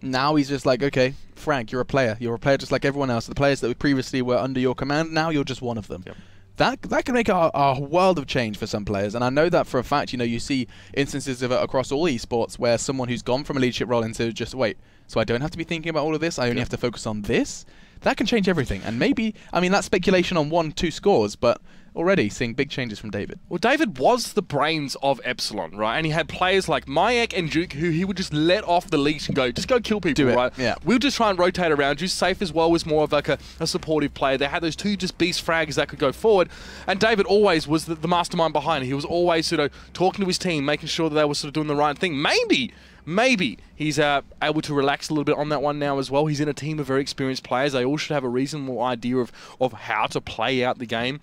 Now he's just like, okay, Frank, you're a player. You're a player just like everyone else. The players that previously were under your command, now you're just one of them. Yep. That can make a world of change for some players, and I know that for a fact. You know, you see instances of it across all esports where someone who's gone from a leadership role into just, wait, so I don't have to be thinking about all of this, I only have to focus on this? That can change everything, and maybe, I mean, that's speculation on 1-2 scores, but already seeing big changes from David. Well, David was the brains of Epsilon, right? And he had players like Mayak and Duke who he would just let off the leash and go, just go kill people, right? Yeah. We'll just try and rotate around you. Safe as well was more of like a supportive player. They had those two just beast frags that could go forward. And David always was the mastermind behind it. He was always sort of talking to his team, making sure that they were sort of doing the right thing. Maybe he's able to relax a little bit on that one now as well. He's in a team of very experienced players. They all should have a reasonable idea of how to play out the game.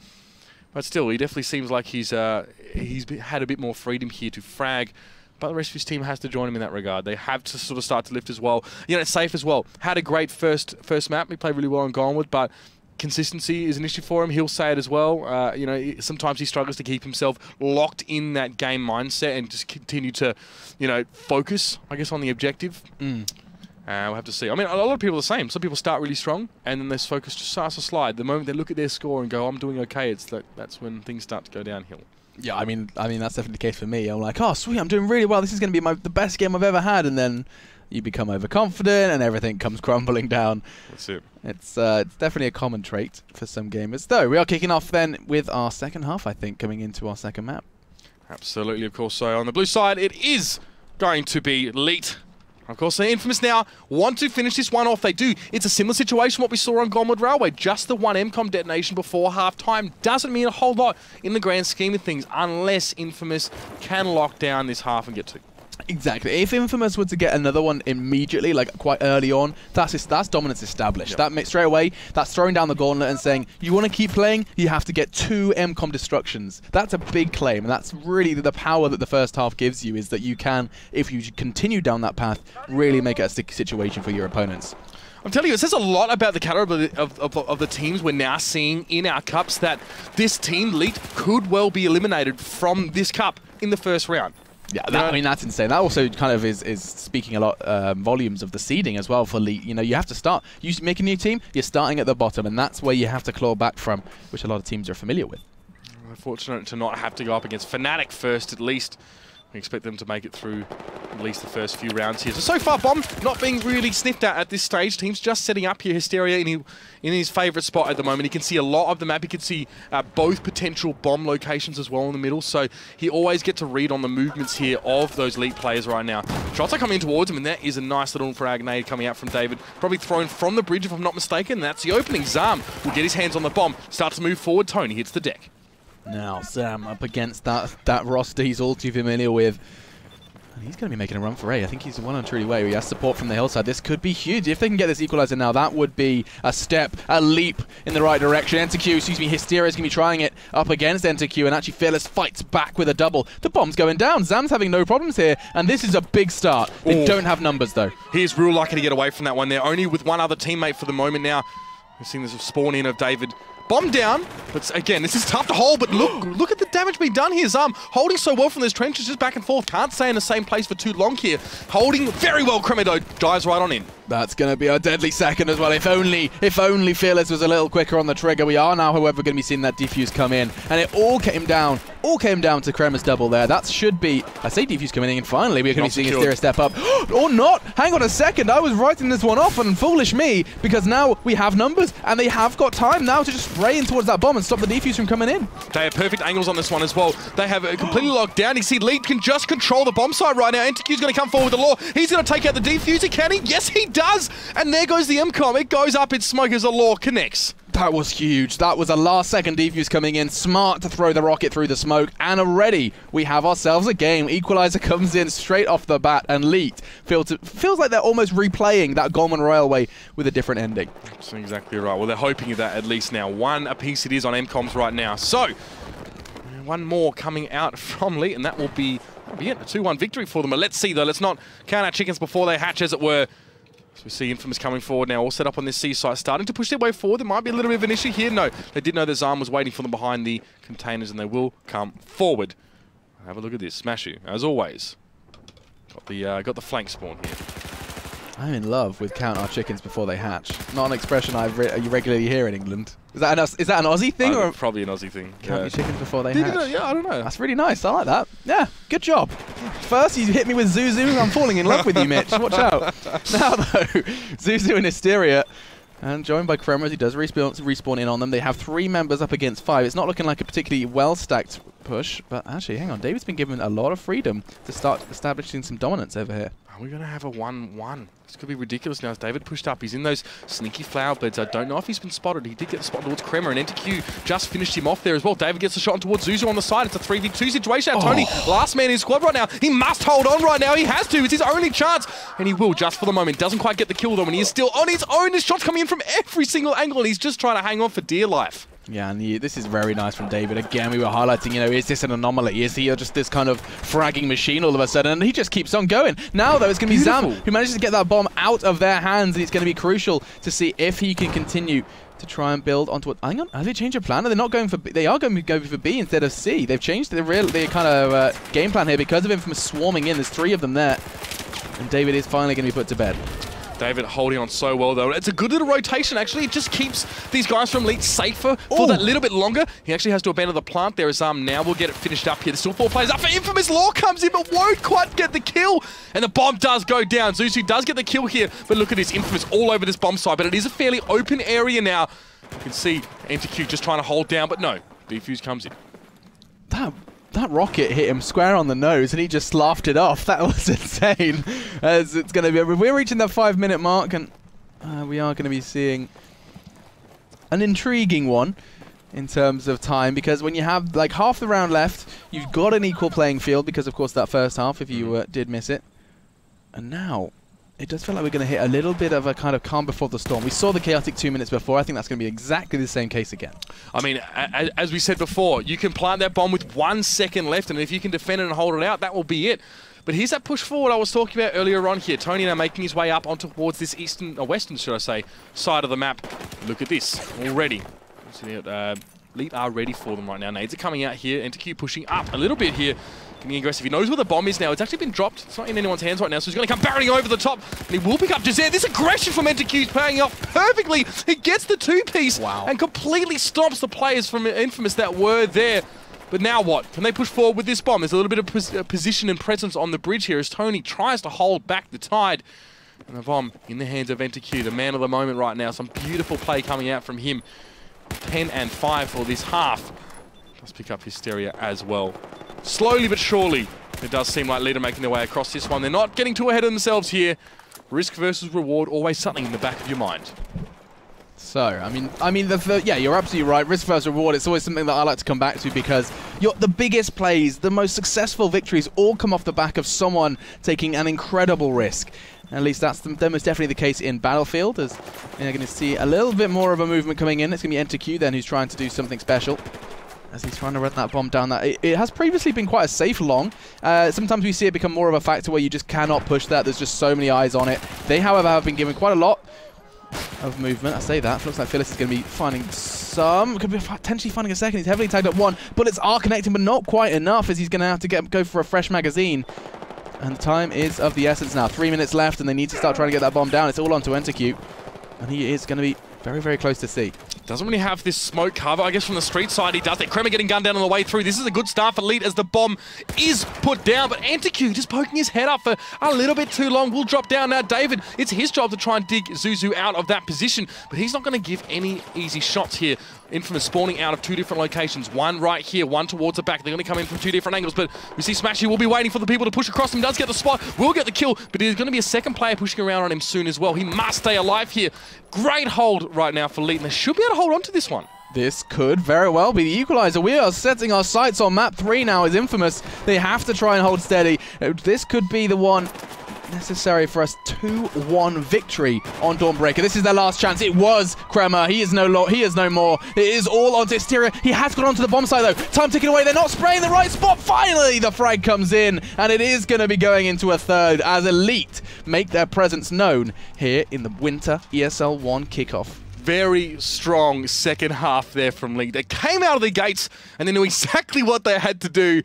But still, he definitely seems like he's had a bit more freedom here to frag. But the rest of his team has to join him in that regard. They have to sort of start to lift as well. You know, it's Safe as well. Had a great first map. He played really well on Gonwood, but consistency is an issue for him. He'll say it as well. You know, sometimes he struggles to keep himself locked in that game mindset and just continue to, you know, focus, I guess, on the objective. We'll have to see. I mean, a lot of people are the same. Some people start really strong, and then their focus just starts to slide. The moment they look at their score and go, I'm doing okay, that's when things start to go downhill. Yeah, I mean that's definitely the case for me. I'm like, oh, sweet, I'm doing really well. This is going to be the best game I've ever had, and then you become overconfident, and everything comes crumbling down. That's it. It's definitely a common trait for some gamers. Though, we are kicking off then with our second half, I think, coming into our second map. Absolutely, of course. So on the blue side, it is going to be Leat. Of course, the InFamous now want to finish this one off. They do. It's a similar situation what we saw on Gonwood Railway. Just the one MCOM detonation before half-time doesn't mean a whole lot in the grand scheme of things unless InFamous can lock down this half and get two. Exactly. If InFamous were to get another one immediately, like quite early on, that's dominance established. That makes straight away, that's throwing down the gauntlet and saying, you want to keep playing, you have to get 2 MCOM destructions. That's a big claim, and that's really the power that the first half gives you, is that you can, if you continue down that path, really make it a sticky situation for your opponents. I'm telling you, it says a lot about the caliber of the teams we're now seeing in our cups, that this team, Leat, could well be eliminated from this cup in the first round. Yeah, I mean, that's insane. That also kind of is speaking a lot volumes of the seeding as well for League. You know, you have to start. You make a new team, you're starting at the bottom, and that's where you have to claw back from, which a lot of teams are familiar with. We're fortunate to not have to go up against Fnatic first, at least. We expect them to make it through at least the first few rounds here. So far, Bomb not being really sniffed at this stage. Team's just setting up here. Hysteria in his favourite spot at the moment. He can see a lot of the map. He can see both potential bomb locations as well in the middle. So he always gets to read on the movements here of those League players right now. Shots are coming in towards him, and that is a nice little frag nade coming out from David. Probably thrown from the bridge, if I'm not mistaken. That's the opening. Zam will get his hands on the bomb. Starts to move forward. Tony hits the deck. Now Sam up against that roster he's all too familiar with. And he's going to be making a run for A. I think he's one on truly way. He has support from the hillside. This could be huge. If they can get this equalizer now, that would be a step, a leap in the right direction. Hysteria is going to be trying it up against NTQ, and actually Fearless fights back with a double. The bomb's going down. Zam's having no problems here, and this is a big start. They don't have numbers, though. He's real lucky to get away from that one there. Only with one other teammate for the moment now. We've seen this spawn in of David. Bomb down, but again, this is tough to hold, but look at the damage being done here. Zam holding so well from those trenches, just back and forth. Can't stay in the same place for too long here. Holding very well, Cremedo dives right on in. That's going to be a deadly second as well. If only Fearless was a little quicker on the trigger. We are now, however, going to be seeing that defuse come in, and it all came down to Krema's double there. That should be, I say defuse coming in, and finally we're going to be seeing Hysteria step up. Or not! Hang on a second, I was writing this one off, and foolish me, because now we have numbers, and they have got time now to just spray in towards that bomb and stop the defuse from coming in. They have perfect angles on this one as well. They have it completely locked down. You see Lead can just control the bomb site right now. NTQ's going to come forward with the law. He's going to take out the defuser, can he? Yes, he does! And there goes the MCOM. It goes up in smoke as the law connects. That was huge. That was a last-second defuse coming in. Smart to throw the rocket through the smoke. And already we have ourselves a game. Equalizer comes in straight off the bat, and Leal feels like they're almost replaying that Goldman Railway with a different ending. That's exactly right. Well, they're hoping that at least now. One apiece it is on MCOMs right now. So, one more coming out from Leal, and that will be it. A 2-1 victory for them. But let's see, though. Let's not count our chickens before they hatch, as it were. So we see InFamous coming forward now, all set up on this C site, starting to push their way forward. There might be a little bit of an issue here. No, they did know that Zam was waiting for them behind the containers, and they will come forward. Have a look at this. Smashu, as always. Got the flank spawn here. I'm in love with count our chickens before they hatch. Not an expression you regularly hear in England. Is that an Aussie thing? Or probably an Aussie thing. Count your chickens before they hatch. Yeah, I don't know. That's really nice. I like that. Yeah, good job. First, you hit me with Zuzu. I'm falling in love with you, Mitch. Watch out. Now, though, Zuzu and Hysteria, and joined by Kremers, he does respawn in on them. They have 3 members up against 5. It's not looking like a particularly well-stacked push, but actually, hang on. David's been given a lot of freedom to start establishing some dominance over here. Are we going to have a 1-1? This could be ridiculous now as David pushed up. He's in those sneaky flower beds. I don't know if he's been spotted. He did get the spot towards Kremer, and NTQ just finished him off there as well. David gets the shot towards Zuzu on the side. It's a 3v2 situation. Now, Tony, last man in his squad right now. He must hold on right now. He has to. It's his only chance. And he will just for the moment. Doesn't quite get the kill though, and he is still on his own. His shot's coming in from every single angle, and he's just trying to hang on for dear life. Yeah, and this is very nice from David. Again, we were highlighting, is this an anomaly? Is he just this kind of fragging machine all of a sudden? And he just keeps on going. Now, though, it's going to be Zam who manages to get that bomb out of their hands, and it's going to be crucial to see if he can continue to try and build onto it. Hang on, have they changed their plan? Are they not going for B? They are going to go for B instead of C. They've changed their kind of game plan here because of InFamous swarming in. There's 3 of them there, and David is finally going to be put to bed. David holding on so well, though. It's a good little rotation, actually. It just keeps these guys from Leal safer for that little bit longer. He actually has to abandon the plant there as now we'll get it finished up here. There's still 4 players up for InFamous. Law comes in, but won't quite get the kill. And the bomb does go down. Zuzu does get the kill here, but look at this. InFamous all over this bomb site, but it is a fairly open area now. You can see NTQ just trying to hold down, but no. Defuse comes in. That rocket hit him square on the nose, and he just laughed it off. That was insane. As it's going to be, we're reaching that 5-minute mark, and we are going to be seeing an intriguing one in terms of time, because when you have like half the round left, you've got an equal playing field because, of course, that first half, if you did miss it, and now it does feel like we're going to hit a little bit of a kind of calm before the storm. We saw the chaotic 2 minutes before. I think that's going to be exactly the same case again. I mean, as we said before, you can plant that bomb with 1 second left, and if you can defend it and hold it out, that will be it. But here's that push forward I was talking about earlier on here. Tony now making his way up onto towards this western, should I say, side of the map. Look at this already. Leal are ready for them right now. Nades are coming out here. NTQ pushing up a little bit here. Getting aggressive. He knows where the bomb is now. It's actually been dropped. It's not in anyone's hands right now, so he's going to come barreling over the top. And he will pick up Jazer. This aggression from NTQ is paying off perfectly. He gets the 2-piece and completely stops the players from InFamous that were there. But now what? Can they push forward with this bomb? There's a little bit of position and presence on the bridge here as Tony tries to hold back the tide. And the bomb in the hands of NTQ, the man of the moment right now. Some beautiful play coming out from him. 10 and 5 for this half. Let's pick up Hysteria as well. Slowly but surely, it does seem like Leal are making their way across this one. They're not getting too ahead of themselves here. Risk versus reward, always something in the back of your mind. So, I mean, yeah, you're absolutely right. Risk versus reward, it's always something that I like to come back to because the biggest plays, the most successful victories all come off the back of someone taking an incredible risk. At least that's most definitely the case in Battlefield, as you're going to see a little bit more of a movement coming in. It's going to be NTQ then who's trying to do something special, as he's trying to run that bomb down. It has previously been quite a safe long. Sometimes we see it become more of a factor where you just cannot push that. There's just so many eyes on it. They, however, have been given quite a lot of movement. I say that. Looks like Phyllis is going to be finding some. Could be potentially finding a second. He's heavily tagged up 1. Bullets are connecting, but not quite enough, as he's going to have to go for a fresh magazine. And the time is of the essence now. 3 minutes left, and they need to start trying to get that bomb down. It's all onto NTQ. And he is going to be very, very close to C. Doesn't really have this smoke cover. I guess from the street side he does. That Kremer getting gunned down on the way through. This is a good start for Leal as the bomb is put down. But NTQ just poking his head up for a little bit too long. Will drop down now. David, it's his job to try and dig Zuzu out of that position. But he's not going to give any easy shots here. InFamous spawning out of 2 different locations. One right here, one towards the back. They're going to come in from 2 different angles, but we see Smashy will be waiting for the people to push across him. Does get the spot, will get the kill, but there's going to be a second player pushing around on him soon as well. He must stay alive here. Great hold right now for Leal, and they should be able to hold on to this one. This could very well be the equalizer. We are setting our sights on map 3 now as InFamous. They have to try and hold steady. This could be the one necessary for us 2-1 victory on Dawnbreaker. This is their last chance. It was Kremer. He is no more. It is all onto exterior. He has gone onto the bomb site though. Time ticking away. They're not spraying the right spot. Finally, the frag comes in, and it is going to be going into a third as Elite make their presence known here in the winter ESL One kickoff. Very strong second half there from Leal. They came out of the gates and they knew exactly what they had to do.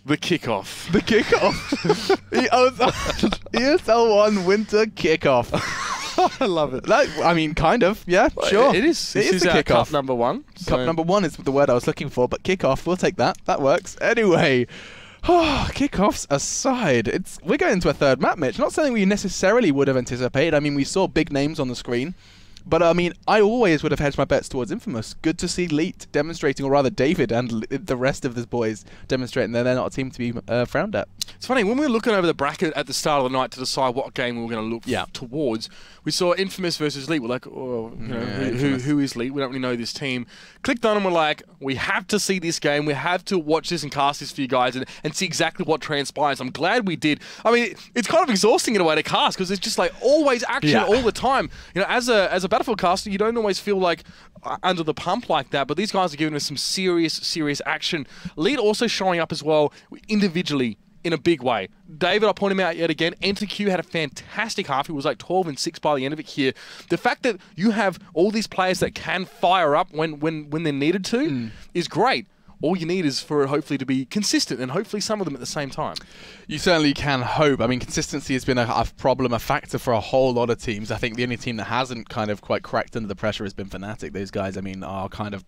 The kickoff. The kickoff. ESL One winter kickoff. I love it. I mean, kind of. Yeah, sure. It is. It is the kickoff. Cup number 1. So. Cup number 1 is the word I was looking for, but kickoff, we'll take that. That works. Anyway. Kickoffs aside, we're going into a third map, Mitch. Not something we necessarily would have anticipated. I mean, we saw big names on the screen. But, I mean, I always would have hedged my bets towards InFamous. Good to see Leal demonstrating, or rather David and the rest of the boys demonstrating that they're not a team to be frowned at. It's funny, when we were looking over the bracket at the start of the night to decide what game we were going to look towards, we saw InFamous versus Leal. We're like, oh, you know, who is Leal? We don't really know this team. Clicked on and we're like, we have to see this game. We have to watch this and cast this for you guys and see exactly what transpires. I'm glad we did. I mean, it's kind of exhausting in a way to cast because it's just like always action all the time. You know, as a Battlefield caster, you don't always feel like under the pump like that, but these guys are giving us some serious action. Leal also showing up as well individually in a big way. David, I'll point him out yet again. Enter Q had a fantastic half. He was like 12 and 6 by the end of it here. The fact that you have all these players that can fire up when they're needed to is great. All you need is for it hopefully to be consistent, and hopefully some of them at the same time. You certainly can hope. I mean, consistency has been a problem, a factor for a whole lot of teams. I think the only team that hasn't kind of quite cracked under the pressure has been Fnatic. Those guys, I mean, are kind of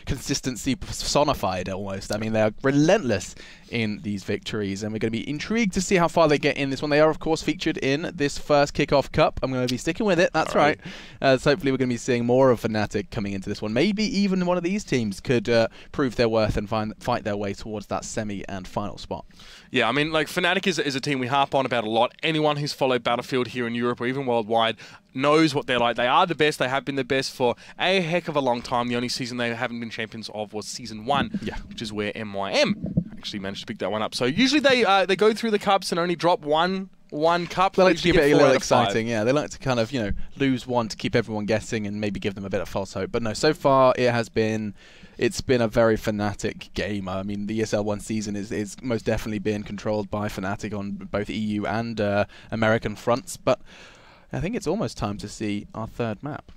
consistency personified almost. I mean, they're relentless in these victories, and we're going to be intrigued to see how far they get in this one. They are, of course, featured in this first Kickoff Cup. I'm going to be sticking with it. That's right. So hopefully we're going to be seeing more of Fnatic coming into this one. Maybe even one of these teams could prove their worth and fight their way towards that semi and final spot. Yeah, I mean, like, Fnatic is a team we harp on about a lot. Anyone who's followed Battlefield here in Europe or even worldwide knows what they're like. They are the best. They have been the best for a heck of a long time. The only season they haven't been champions of was Season 1, which is where MYM actually managed to pick that one up. So usually they go through the cups and only drop one cup. They like to keep it a little exciting, yeah. They like to kind of, you know, lose one to keep everyone guessing and maybe give them a bit of false hope. But no, so far it's been a very Fnatic game. I mean, the ESL One season is most definitely being controlled by Fnatic on both EU and American fronts. But I think it's almost time to see our third map.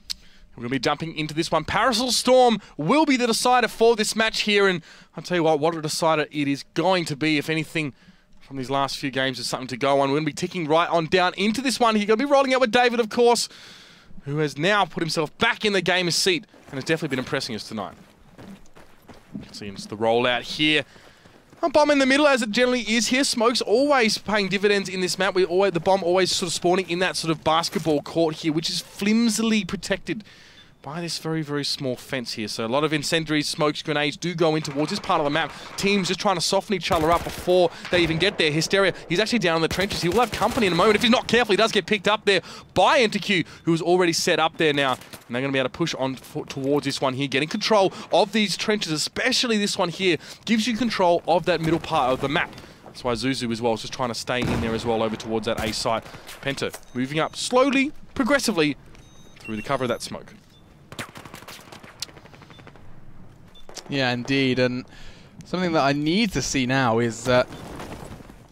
We're going to be jumping into this one. Parasol Storm will be the decider for this match here. And I'll tell you what a decider it is going to be. If anything from these last few games is something to go on, we're going to be ticking right on down into this one. He's going to be rolling out with David, of course, who has now put himself back in the gamer's seat and has definitely been impressing us tonight. You can see it's the rollout here. A bomb in the middle, as it generally is here. Smoke's always paying dividends in this map. The bomb always sort of spawning in that sort of basketball court here, which is flimsily protected by this very small fence here. So a lot of incendiaries, smokes, grenades do go in towards this part of the map. Teams just trying to soften each other up before they even get there. Hysteria, he's actually down in the trenches. He will have company in a moment. If he's not careful, he does get picked up there by EnterQ, who's already set up there now. And they're going to be able to push on towards this one here. Getting control of these trenches, especially this one here, gives you control of that middle part of the map. That's why Zuzu as well is just trying to stay in there as well over towards that A site. Penta moving up slowly, progressively through the cover of that smoke. Yeah, indeed, and something that I need to see now is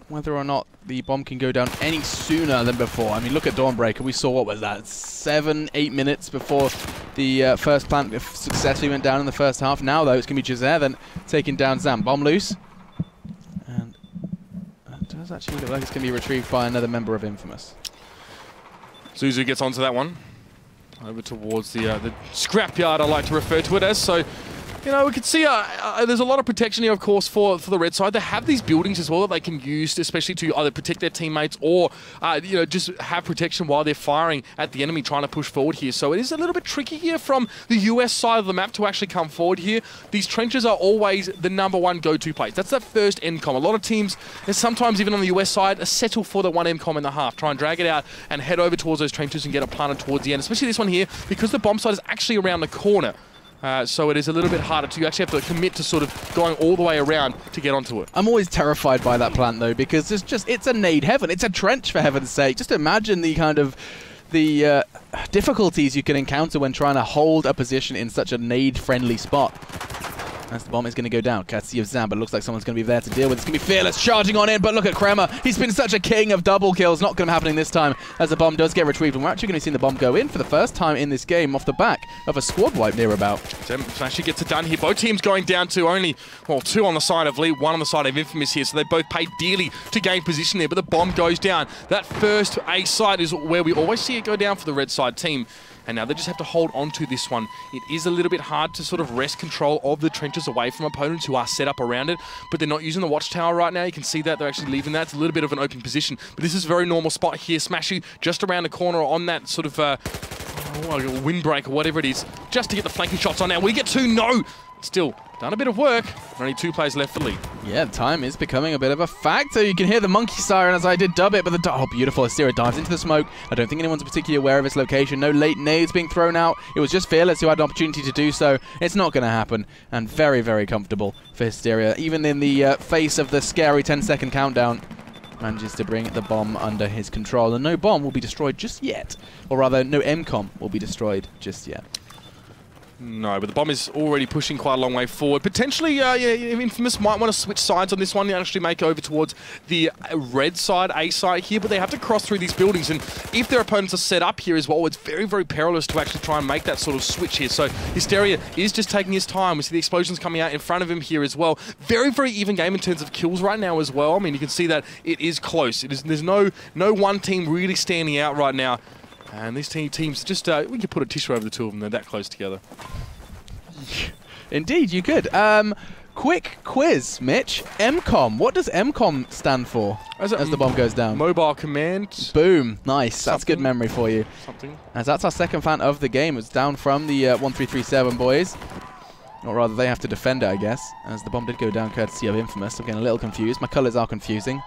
whether or not the bomb can go down any sooner than before. I mean, look at Dawnbreaker. We saw, what was that, 7-8 minutes before the first plant successfully went down in the first half. Now, though, it's going to be Jazer then taking down Zam. Bomb loose. And it does actually look like it's going to be retrieved by another member of InFamous. Zuzu gets onto that one. Over towards the scrapyard, I like to refer to it as. So, You know, we can see there's a lot of protection here, of course, for the red side. They have these buildings as well that they can use, especially to either protect their teammates or, you know, just have protection while they're firing at the enemy trying to push forward here. So it is a little bit tricky here from the US side of the map to actually come forward here. These trenches are always the #1 go-to place. That's that first MCOM. A lot of teams, and sometimes even on the US side, settle for the 1 MCOM in the half. Try and drag it out and head over towards those trenches and get it planted towards the end. Especially this one here, because the bomb site is actually around the corner. So it is a little bit harder to, you actually have to commit to sort of going all the way around to get onto it. I'm always terrified by that plant though, because it's a nade heaven. It's a trench, for heaven's sake. Just imagine the kind of difficulties you can encounter when trying to hold a position in such a nade-friendly spot. As the bomb is going to go down, courtesy of Zam, but it looks like someone's going to be there to deal with. It's going to be Fearless charging on in, but look at Kremer. He's been such a king of double kills. Not going to be happening this time as the bomb does get retrieved. And we're actually going to see the bomb go in for the first time in this game off the back of a squad wipe near about. Actually gets it done here. Both teams going down to only, well, 2 on the side of Leal, 1 on the side of InFamous here. So they both paid dearly to gain position there, but the bomb goes down. That first A side is where we always see it go down for the red side team. And now they just have to hold on to this one. It is a little bit hard to sort of wrest control of the trenches away from opponents who are set up around it, but they're not using the watchtower right now. You can see that they're actually leaving that. It's a little bit of an open position, but this is a very normal spot here. Smashy just around the corner on that sort of windbreak or whatever it is, just to get the flanking shots on now. We get 2, no! Still, done a bit of work. Only 2 players left for Leal. Yeah, time is becoming a bit of a factor. You can hear the monkey siren as I did dub it, but oh, beautiful. Astera dives into the smoke. I don't think anyone's particularly aware of its location. No late nades being thrown out. It was just Fearless who had an opportunity to do so. It's not going to happen. And very, very comfortable for Hysteria. Even in the face of the scary 10-second countdown, manages to bring the bomb under his control. And no bomb will be destroyed just yet. Or rather, no MCOM will be destroyed just yet. No, but the bomb is already pushing quite a long way forward. Potentially, yeah, InFamous might want to switch sides on this one and actually make over towards the red side, A side here, but they have to cross through these buildings, and if their opponents are set up here as well, it's very, very perilous to actually try and make that sort of switch here. So Hysteria is just taking his time. We see the explosions coming out in front of him here as well. Very, very even game in terms of kills right now as well. I mean, you can see that it is close. There's no one team really standing out right now. And these teams just, we could put a tissue over the 2 of them. They're that close together. Indeed, you could. Quick quiz, Mitch. MCOM. What does MCOM stand for as the bomb goes down? Mobile Command. Boom. Nice. That's good memory for you. Something. As that's our second fan of the game. It's down from the 1337 boys. Or rather, they have to defend it, I guess. As the bomb did go down courtesy of InFamous. I'm getting a little confused. My colours are confusing.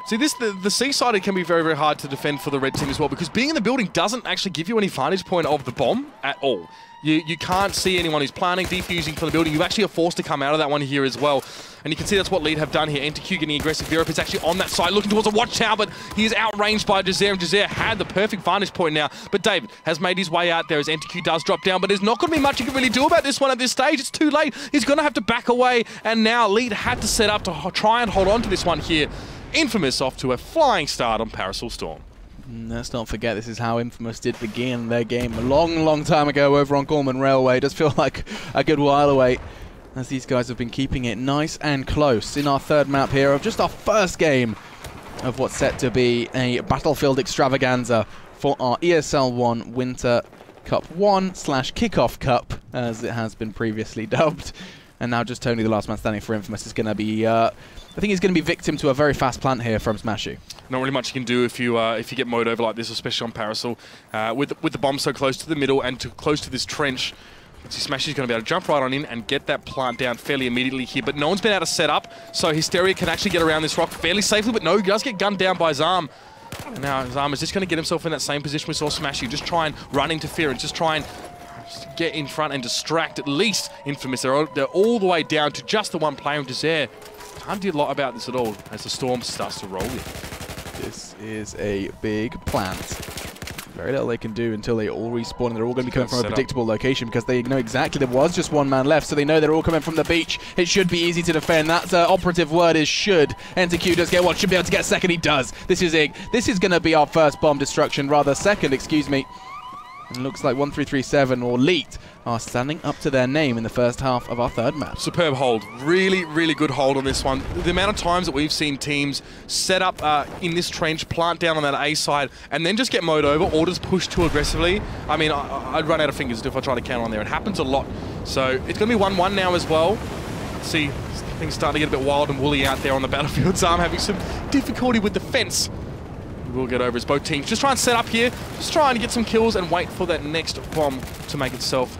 See, the C-sided can be very, very hard to defend for the red team as well, because being in the building doesn't actually give you any vantage point of the bomb at all. You can't see anyone who's planning, defusing from the building. You actually are forced to come out of that one here as well. And you can see that's what Lead have done here. NTQ getting aggressive. Virop is actually on that side, looking towards a watchtower, but he is outranged by Jazair, and Jazair had the perfect vantage point now. But David has made his way out there as NTQ does drop down, but there's not going to be much you can really do about this one at this stage. It's too late. He's going to have to back away, and now Lead had to set up to try and hold on to this one here. InFamous off to a flying start on Parasol Storm. Let's not forget, this is how InFamous did begin their game a long, long time ago over on Gorman Railway. It does feel like a good while away, as these guys have been keeping it nice and close in our third map here of just our first game of what's set to be a Battlefield extravaganza for our ESL One Winter Cup 1/Kickoff Cup, as it has been previously dubbed. And now just Tony, the last man standing for InFamous, is going to be... I think he's going to be victim to a very fast plant here from Smashy. Not really much you can do if you get mowed over like this, especially on Parasol. With the bomb so close to the middle and close to this trench, Smashy's going to be able to jump right on in and get that plant down fairly immediately here. But no one's been able to set up, so Hysteria can actually get around this rock fairly safely. But no, he does get gunned down by Zam. And now Zam is just going to get himself in that same position we saw Smashy. Just try and run interference, just try and get in front and distract at least InFamous. They're all the way down to just the one player, Jazair. Can't do a lot about this at all as the storm starts to roll in. This is a big plant. Very little they can do until they all respawn, and they're all going to be coming from a predictable location because they know exactly there was just one man left, so they know they're all coming from the beach. It should be easy to defend. That operative word is should. NTQ does get one, should be able to get a second. He does. This is it. This is going to be our first bomb destruction, rather second, excuse me. And it looks like 1337 or Leat are standing up to their name in the first half of our third match. Superb hold. Really, really good hold on this one. The amount of times that we've seen teams set up in this trench, plant down on that A side, and then just get mowed over or just push too aggressively. I mean, I'd run out of fingers if I try to counter on there. It happens a lot. So it's going to be 1-1 now as well. See, things starting to get a bit wild and woolly out there on the battlefield. Zarm having some difficulty with the fence. We'll get over as both teams just try and set up here, just trying to get some kills and wait for that next bomb to make itself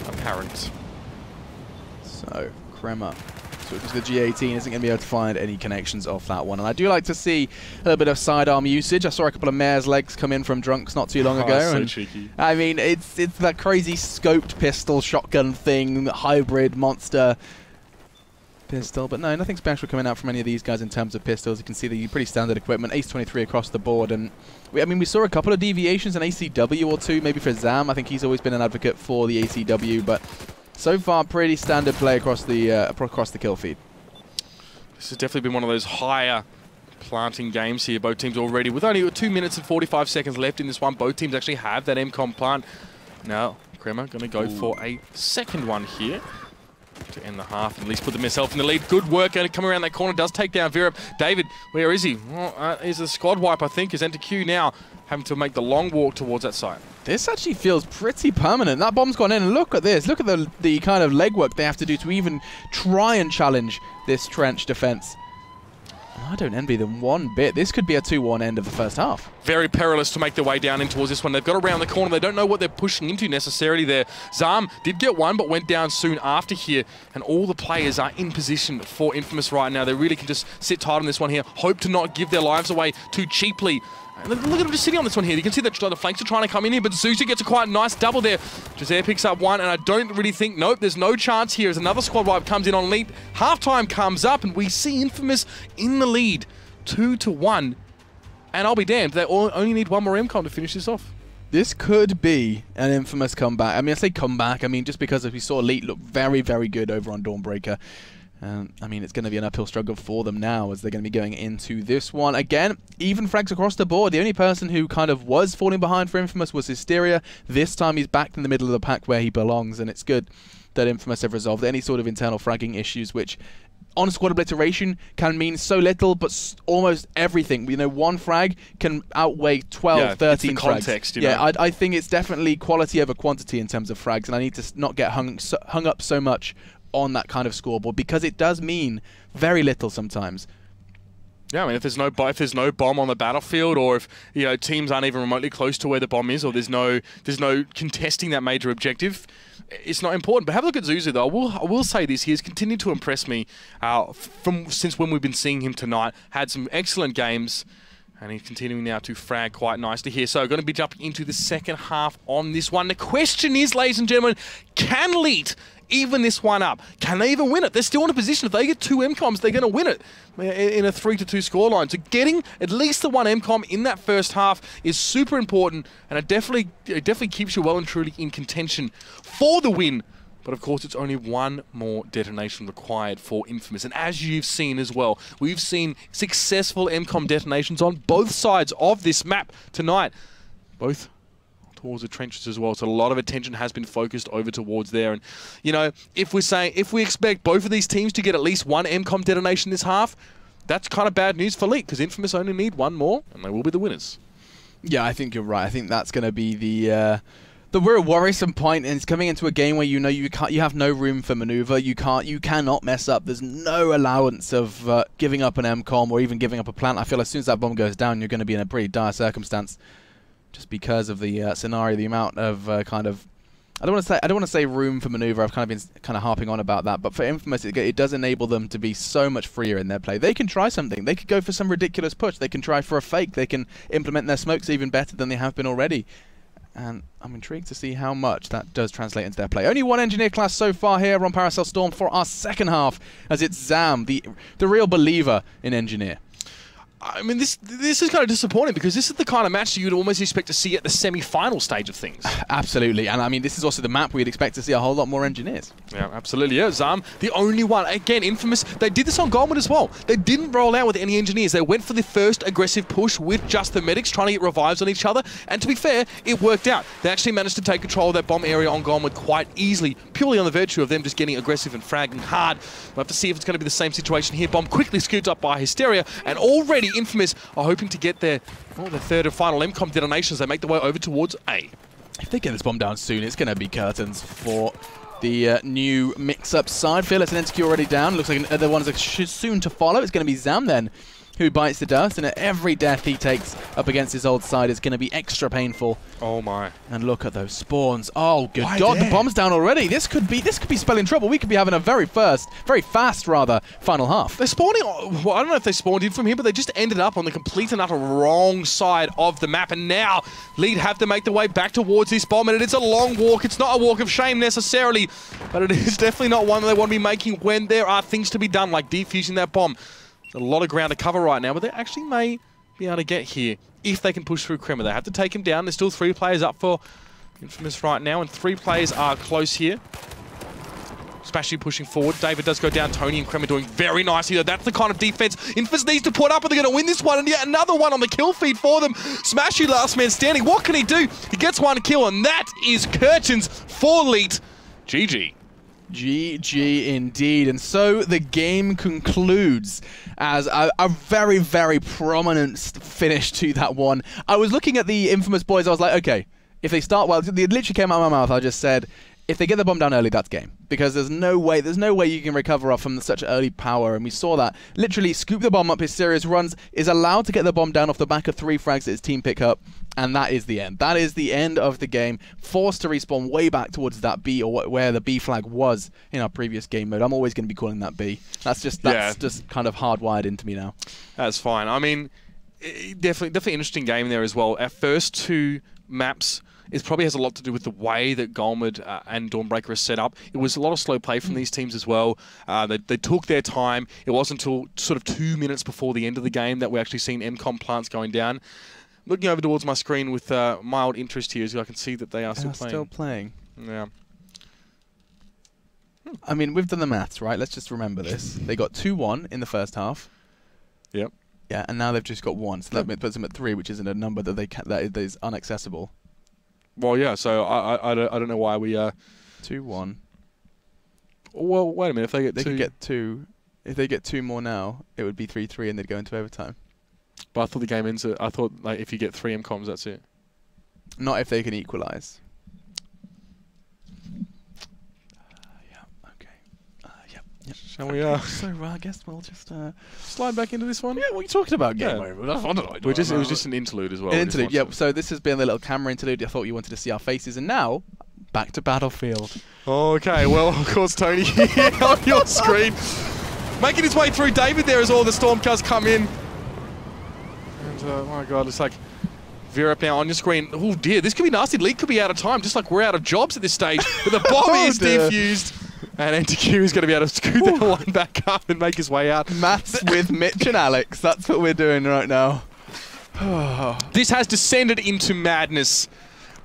apparent. So, Crema switches to the G18, isn't going to be able to find any connections off that one. And I do like to see a little bit of sidearm usage. I saw a couple of Mare's legs come in from Drunks not too long ago. So and cheeky. I mean, it's that crazy scoped pistol shotgun thing, hybrid monster pistol, but no, nothing special coming out from any of these guys in terms of pistols. You can see the pretty standard equipment, Ace 23 across the board, and we saw a couple of deviations, an ACW or two, maybe for Zam. I think he's always been an advocate for the ACW, but so far pretty standard play across the kill feed. This has definitely been one of those higher planting games here. Both teams already, with only 2 minutes and 45 seconds left in this one, both teams actually have that MCOM plant. Now, Crema going to go for a second one here to end the half and at least put themselves in the lead. Good work and coming around that corner, does take down Virup. David, where is he? Well, he's a squad wipe, I think, is enter Q now, having to make the long walk towards that side. This actually feels pretty permanent. That bomb's gone in, and look at this. Look at the kind of legwork they have to do to even try and challenge this trench defense. I don't envy them one bit. This could be a 2-1 end of the first half. Very perilous to make their way down in towards this one. They've got around the corner. They don't know what they're pushing into necessarily there. Zarm did get one, but went down soon after here. And all the players are in position for InFamous right now. They really can just sit tight on this one here. Hope to not give their lives away too cheaply. And look at them just sitting on this one here. You can see that the flanks are trying to come in here, but Zuzu gets a quite nice double there. Jazair picks up one, and I don't really think, nope, there's no chance here as another squad wipe comes in on Leap. Halftime comes up, and we see InFamous in the lead, 2-1. And I'll be damned, they only need one more MCOM to finish this off. This could be an InFamous comeback. I mean, I say comeback, I mean, just because we saw Elite look very, very good over on Dawnbreaker. I mean, it's going to be an uphill struggle for them now as they're going to be going into this one. Again, even frags across the board. The only person who kind of was falling behind for InFamous was Hysteria. This time he's back in the middle of the pack where he belongs, and it's good that InFamous have resolved any sort of internal fragging issues, which on squad obliteration can mean so little, but almost everything. You know, one frag can outweigh 12, 13 it's the frags. Context, you know? Yeah, I think it's definitely quality over quantity in terms of frags, and I need to not get hung up so much on that kind of scoreboard, because it does mean very little sometimes. Yeah, I mean, if there's no bomb on the battlefield, or if teams aren't even remotely close to where the bomb is, or there's no contesting that major objective, it's not important. But have a look at Zuzu though. I will say this: he has continued to impress me since when we've been seeing him tonight. Had some excellent games. And he's continuing now to frag quite nicely here. So going to be jumping into the second half on this one. The question is, ladies and gentlemen, can Leet even this one up? Can they even win it? They're still in a position. If they get 2 MCOMs, they're going to win it in a 3-2 scoreline. So getting at least the 1 MCOM in that first half is super important. And it definitely keeps you well and truly in contention for the win. But of course, it's only one more detonation required for InFamous. And as you've seen as well, we've seen successful MCOM detonations on both sides of this map tonight. Both towards the trenches as well. So a lot of attention has been focused over towards there. And, if we expect both of these teams to get at least 1 MCOM detonation this half, that's kind of bad news for League, because InFamous only need 1 more, and they will be the winners. Yeah, I think you're right. I think that's going to be the real worrisome point, and it's coming into a game where you have no room for maneuver. You cannot mess up. There's no allowance of giving up an MCOM or even giving up a plant. I feel as soon as that bomb goes down, you're going to be in a pretty dire circumstance, just because of the scenario, the amount of I don't want to say room for maneuver. I've kind of been harping on about that, but for InFamous, it does enable them to be so much freer in their play. They can try something. They could go for some ridiculous push. They can try for a fake. They can implement their smokes even better than they have been already. And I'm intrigued to see how much that does translate into their play. Only 1 engineer class so far here on Paracel Storm for our second half, as it's Zam, the real believer in engineer. I mean, this is kind of disappointing because this is the kind of match that you'd almost expect to see at the semi-final stage of things. Absolutely, and I mean, this is also the map we'd expect to see a whole lot more engineers. Yeah, absolutely. Yeah, Zam, the only one. Again, InFamous, they did this on Goldman as well. They didn't roll out with any engineers. They went for the first aggressive push with just the medics, trying to get revives on each other. And to be fair, it worked out. They actually managed to take control of that bomb area on Goldman quite easily, purely on the virtue of them just getting aggressive and fragging hard. We'll have to see if it's going to be the same situation here. Bomb quickly scoots up by Hysteria, and already InFamous are hoping to get their third and final MCOM detonations. They make their way over towards A. If they get this bomb down soon, it's going to be curtains for the new mix-up side. Fearless and NTQ already down. Looks like the ones are soon to follow. It's going to be Zam then who bites the dust, and at every death he takes up against his old side is going to be extra painful. Oh my! And look at those spawns. Oh good God, the bomb's down already. This could be spelling trouble. We could be having a very fast final half. They're spawning. Well, I don't know if they spawned in from here, but they just ended up on the complete and utter wrong side of the map. And now Lead have to make their way back towards this bomb, and it is a long walk. It's not a walk of shame necessarily, but it is definitely not one that they want to be making when there are things to be done, like defusing that bomb. There's a lot of ground to cover right now, but they actually may be able to get here if they can push through Kremmer. They have to take him down. There's still 3 players up for InFamous right now, and 3 players are close here. Spashy pushing forward. David does go down. Tony and Kremmer doing very nicely, though. That's the kind of defense InFamous needs to put up, and they're going to win this one. And yet another one on the kill feed for them. Smashy, last man standing. What can he do? He gets 1 kill, and that is curtains for Leet. GG. GG indeed. And so the game concludes as a very, very prominent finish to that one. I was looking at the InFamous boys, I was like, okay, if they start well, it literally came out of my mouth, I just said, if they get the bomb down early, that's game. Because there's no way you can recover off from such early power, and we saw that. Literally, scoop the bomb up, Hysteria's runs, is allowed to get the bomb down off the back of 3 frags that his team pick up, and that is the end. That is the end of the game. Forced to respawn way back towards that B, or where the B flag was in our previous game mode. I'm always going to be calling that B. That's just kind of hardwired into me now. That's fine. I mean, definitely interesting game there as well. Our first 2 maps, it probably has a lot to do with the way that Golmud and Dawnbreaker are set up. It was a lot of slow play from these teams as well. They took their time. It wasn't until sort of 2 minutes before the end of the game that we're actually seeing MCOM plants going down. Looking over towards my screen with mild interest here, so I can see that they are still playing. Yeah. I mean, we've done the maths, right? Let's just remember this. They got 2-1 in the first half. Yep. Yeah, and now they've just got 1, so that puts them at 3, which isn't a number that that is inaccessible. Well, yeah. So I don't know why we 2-1. Well, wait a minute. If they get they could get 2. If they get 2 more now, it would be 3-3, and they'd go into overtime. But I thought the game ends. I thought like if you get 3 MCOMs, that's it. Not if they can equalize. Yeah. Okay. Yep. Shall we? So I guess we'll just slide back into this one. Yeah. What are you talking about? Game over. It was just an interlude as well. An interlude. Yeah. So this has been a little camera interlude. I thought you wanted to see our faces, and now back to Battlefield. Okay. Well, of course, Tony here on your screen, making his way through. David there as all the Stormcars come in. Oh my God, it's like veer up now on your screen. Oh dear, this could be nasty. League could be out of time, just like we're out of jobs at this stage. But the bomb is defused, and NTQ is going to be able to scoot that one back up and make his way out. Maths with Mitch and Alex. That's what we're doing right now. This has descended into madness.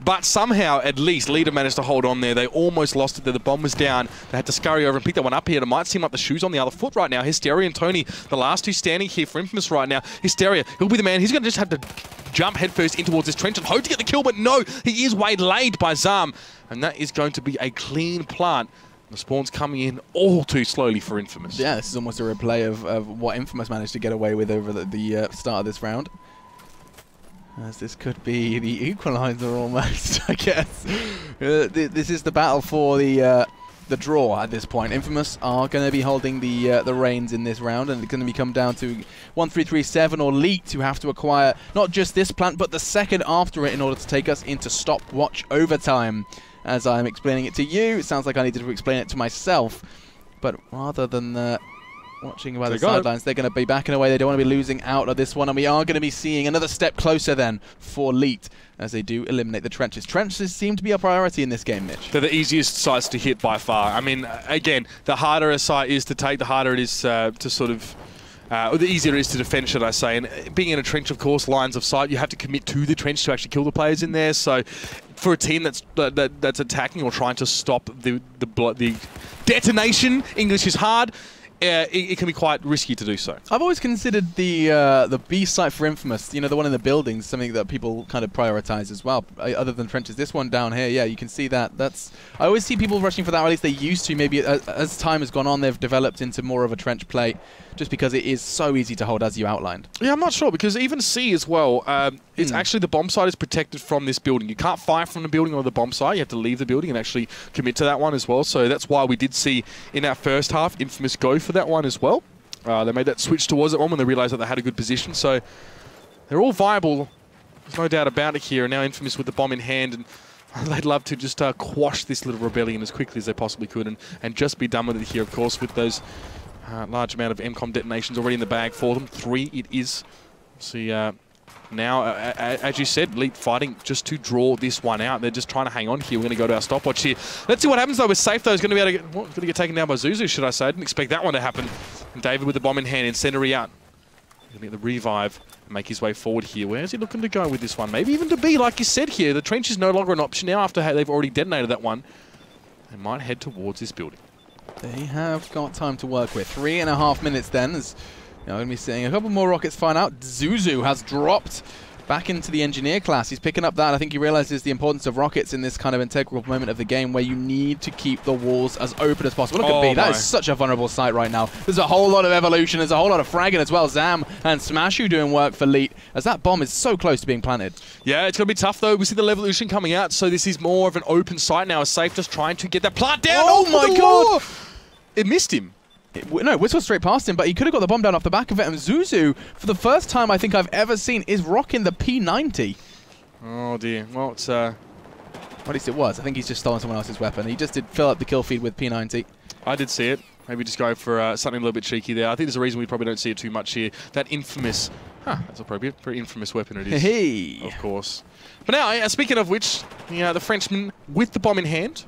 But somehow, at least, Leader managed to hold on there. They almost lost it there. The bomb was down. They had to scurry over and pick that one up here. It might seem like the shoe's on the other foot right now. Hysteria and Tony, the last 2 standing here for InFamous right now. Hysteria, he'll be the man. He's going to just have to jump headfirst in towards this trench and hope to get the kill, but no, he is waylaid by Zam. And that is going to be a clean plant. The spawn's coming in all too slowly for InFamous. Yeah, this is almost a replay of what InFamous managed to get away with over the start of this round. As this could be the equalizer almost, I guess. This is the battle for the draw at this point. InFamous are going to be holding the reins in this round, and it's going to come down to 1337 or Leet who have to acquire not just this plant, but the second after it in order to take us into stopwatch overtime. As I'm explaining it to you, it sounds like I needed to explain it to myself. But rather than watching by the sidelines, they're going to be backing away. They don't want to be losing out of this one, and we are going to be seeing another step closer then for Leet as they do eliminate the trenches. Trenches seem to be a priority in this game, Mitch. They're the easiest sites to hit by far. I mean, again, the harder a site is to take, the harder it is to sort of the easier it is to defend, should I say. And being in a trench, of course, lines of sight, you have to commit to the trench to actually kill the players in there. So for a team that's attacking or trying to stop the detonation, English is hard, it can be quite risky to do so. I've always considered the B site for InFamous, you know, the one in the buildings, something that people kind of prioritize as well, other than trenches. This one down here, yeah, you can see that. I always see people rushing for that, or at least they used to. Maybe as time has gone on, they've developed into more of a trench play, just because it is so easy to hold, as you outlined. Yeah, I'm not sure, because even C as well, it's actually the bomb site is protected from this building. You can't fire from the building or the bomb site. You have to leave the building and actually commit to that one as well. So that's why we did see in our first half InFamous go for that one as well. They made that switch towards that one when they realized that they had a good position. So they're all viable. There's no doubt about it here. And now InFamous with the bomb in hand, and they'd love to just quash this little rebellion as quickly as they possibly could and just be done with it here, of course, with those large amount of MCOM detonations already in the bag for them. 3 it is. See, now, as you said, Leal fighting just to draw this one out. They're just trying to hang on here. We're going to go to our stopwatch here. Let's see what happens, though. We're safe, though. He's going to be able to get, going to get taken down by Zuzu, should I say. I didn't expect that one to happen. And David with the bomb in hand, incendiary out. Going to get the revive and make his way forward here. Where's he looking to go with this one? Maybe even to B, like you said here. The trench is no longer an option now after they've already detonated that one. They might head towards this building. They have got time to work with. 3.5 minutes then. As you know, going to be seeing a couple more rockets find out. Zuzu has dropped back into the engineer class. He's picking up that. I think he realizes the importance of rockets in this kind of integral moment of the game where you need to keep the walls as open as possible. Look at B. That is such a vulnerable site right now. There's a whole lot of evolution. There's a whole lot of fragging as well. Zam and Smashu doing work for Leal as that bomb is so close to being planted. Yeah, it's going to be tough though. We see the evolution coming out, so this is more of an open site now. Safe just trying to get that plant down. Oh my god! It missed him. No, it whistled straight past him, but he could have got the bomb down off the back of it. And Zuzu, for the first time I think I've ever seen, is rocking the P90. Oh dear. Well, it's at least it was. I think he's just stolen someone else's weapon. He just did fill up the kill feed with P90. I did see it. Maybe just go for something a little bit cheeky there. I think there's a reason we probably don't see it too much here. That infamous, that's appropriate. Very infamous weapon it is. Hey, of course. But now, speaking of which, the Frenchman with the bomb in hand.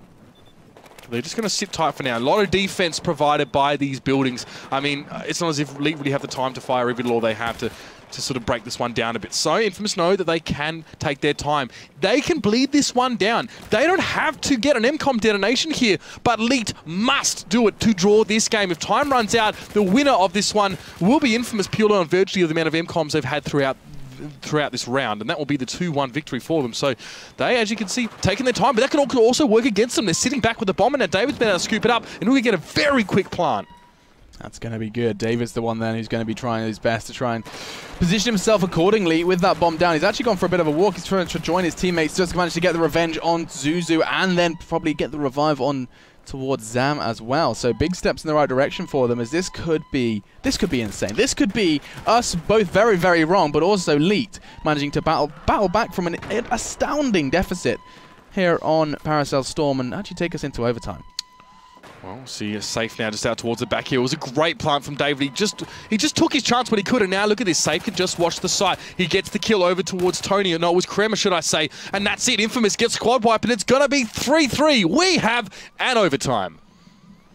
They're just going to sit tight for now. A lot of defense provided by these buildings. I mean, it's not as if Leal really have the time to fire every law they have to sort of break this one down a bit. So InFamous know that they can take their time. They can bleed this one down. They don't have to get an MCOM detonation here, but Leal must do it to draw this game. If time runs out, the winner of this one will be InFamous purely on virtue of the amount of MCOMs they've had throughout this round, and that will be the 2-1 victory for them. So they, as you can see, taking their time, but that can also work against them. They're sitting back with the bomb, and now David's been able to scoop it up, and we get a very quick plant. That's going to be good. David's the one then who's going to be trying his best to try and position himself accordingly with that bomb down. He's actually gone for a bit of a walk. He's trying to join his teammates, just managed to get the revenge on Zuzu, and then probably get the revive on towards Zam as well. So big steps in the right direction for them, as this could be insane. This could be us both very, very wrong, but also Leal managing to battle back from an astounding deficit here on Paracel Storm and actually take us into overtime. Well, see, Safe now just out towards the back here. It was a great plant from David. He just took his chance when he could, and now look at this. Safe can just watch the site. He gets the kill over towards Tony. No, it was Kremer, should I say. And that's it. InFamous gets squad wipe, and it's going to be 3-3. We have an overtime.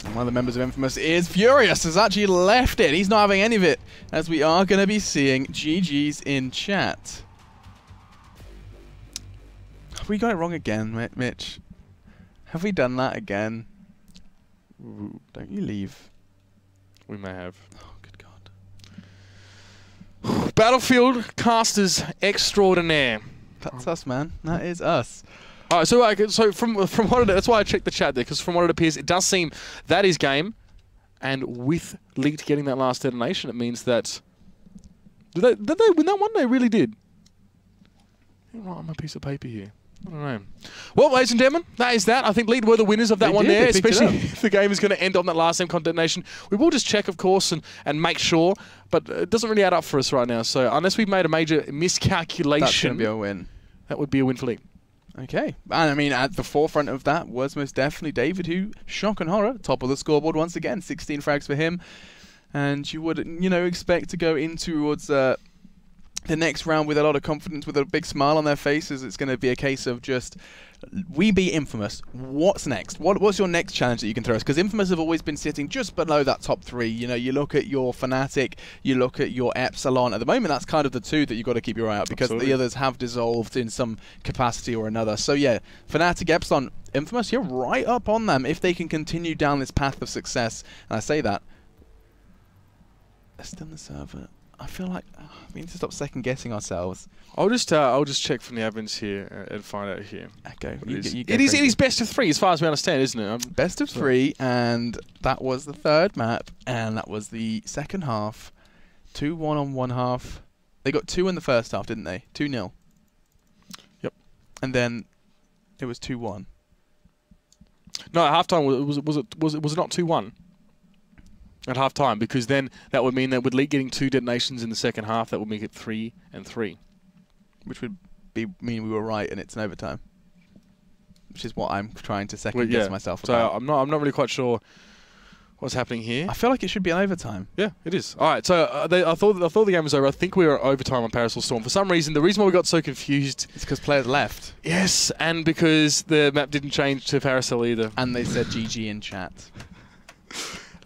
And one of the members of InFamous is furious, has actually left it. He's not having any of it, as we are going to be seeing GG's in chat. Have we got it wrong again, Mitch? Have we done that again? Ooh, don't you leave. We may have. Oh, good God. Battlefield casters extraordinaire. That's us, man. That is us. All right, so from what that's why I checked the chat there, because from what it appears, it does seem that is game, and with Leal getting that last detonation, it means that did they win that one? They really did. Right on my piece of paper here. I don't know. Well, ladies and gentlemen, that is that. I think Leal were the winners of that one there, especially if the game is going to end on that last MCOM detonation. We will just check, of course, and make sure, but it doesn't really add up for us right now. So unless we've made a major miscalculation, that's going to be a win. That would be a win for Leal. Okay. And I mean, at the forefront of that was most definitely David, who, shock and horror, top of the scoreboard once again. 16 frags for him. And you would, expect to go in towards the next round with a lot of confidence, with a big smile on their faces. It's going to be a case of just We beat InFamous. What's next? What's your next challenge that you can throw us? Because InFamous have always been sitting just below that top 3. You know, you look at your Fnatic, you look at your Epsilon. At the moment, that's kind of the 2 that you've got to keep your eye out, because the others have dissolved in some capacity or another. So yeah, Fnatic, Epsilon, InFamous, you're right up on them if they can continue down this path of success. And I say that. They're still in the server. I feel like we need to stop second guessing ourselves. I'll just check from the admins here and find out here. Okay, it is best of 3 as far as we understand, isn't it? Best of 3, and that was the 3rd map, and that was the second half. 2-1 on one half. They got 2 in the first half, didn't they? 2-0. Yep. And then it was 2-1. No, at halftime was it not 2-1? At half time, because then that would mean that with Leal getting 2 detonations in the second half, that would make it 3 and 3. Which would mean we were right and it's an overtime. Which is what I'm trying to second guess myself about. So I'm not really quite sure what's happening here. I feel like it should be an overtime. Yeah, it is. All right, so I thought the game was over. I think we were overtime on Parasol Storm. For some reason, the reason why we got so confused... It's because players left. Yes, and because the map didn't change to Parasol either. And they said GG in chat.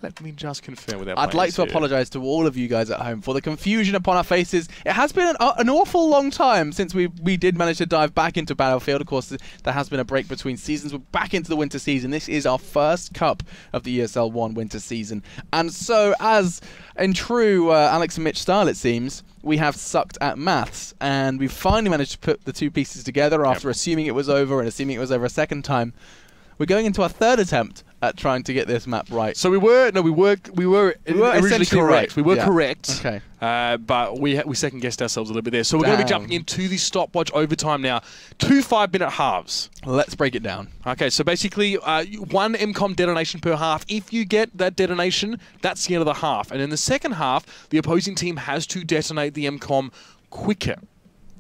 Let me just confirm with that. I'd like to apologise to all of you guys at home for the confusion upon our faces. It has been an awful long time since we did manage to dive back into Battlefield. Of course, there has been a break between seasons. We're back into the winter season. This is our first cup of the ESL One winter season. And so, as in true Alex and Mitch style, it seems, we have sucked at maths. And we finally managed to put the 2 pieces together after assuming it was over and assuming it was over a second time. We're going into our 3rd attempt at trying to get this map right. So we were originally correct. We were correct. Okay. But we second guessed ourselves a little bit there. So we're going to be jumping into the stopwatch overtime now. 2 5-minute halves. Let's break it down. Okay, so basically 1 MCOM detonation per half. If you get that detonation, that's the end of the half. And in the second half, the opposing team has to detonate the MCOM quicker.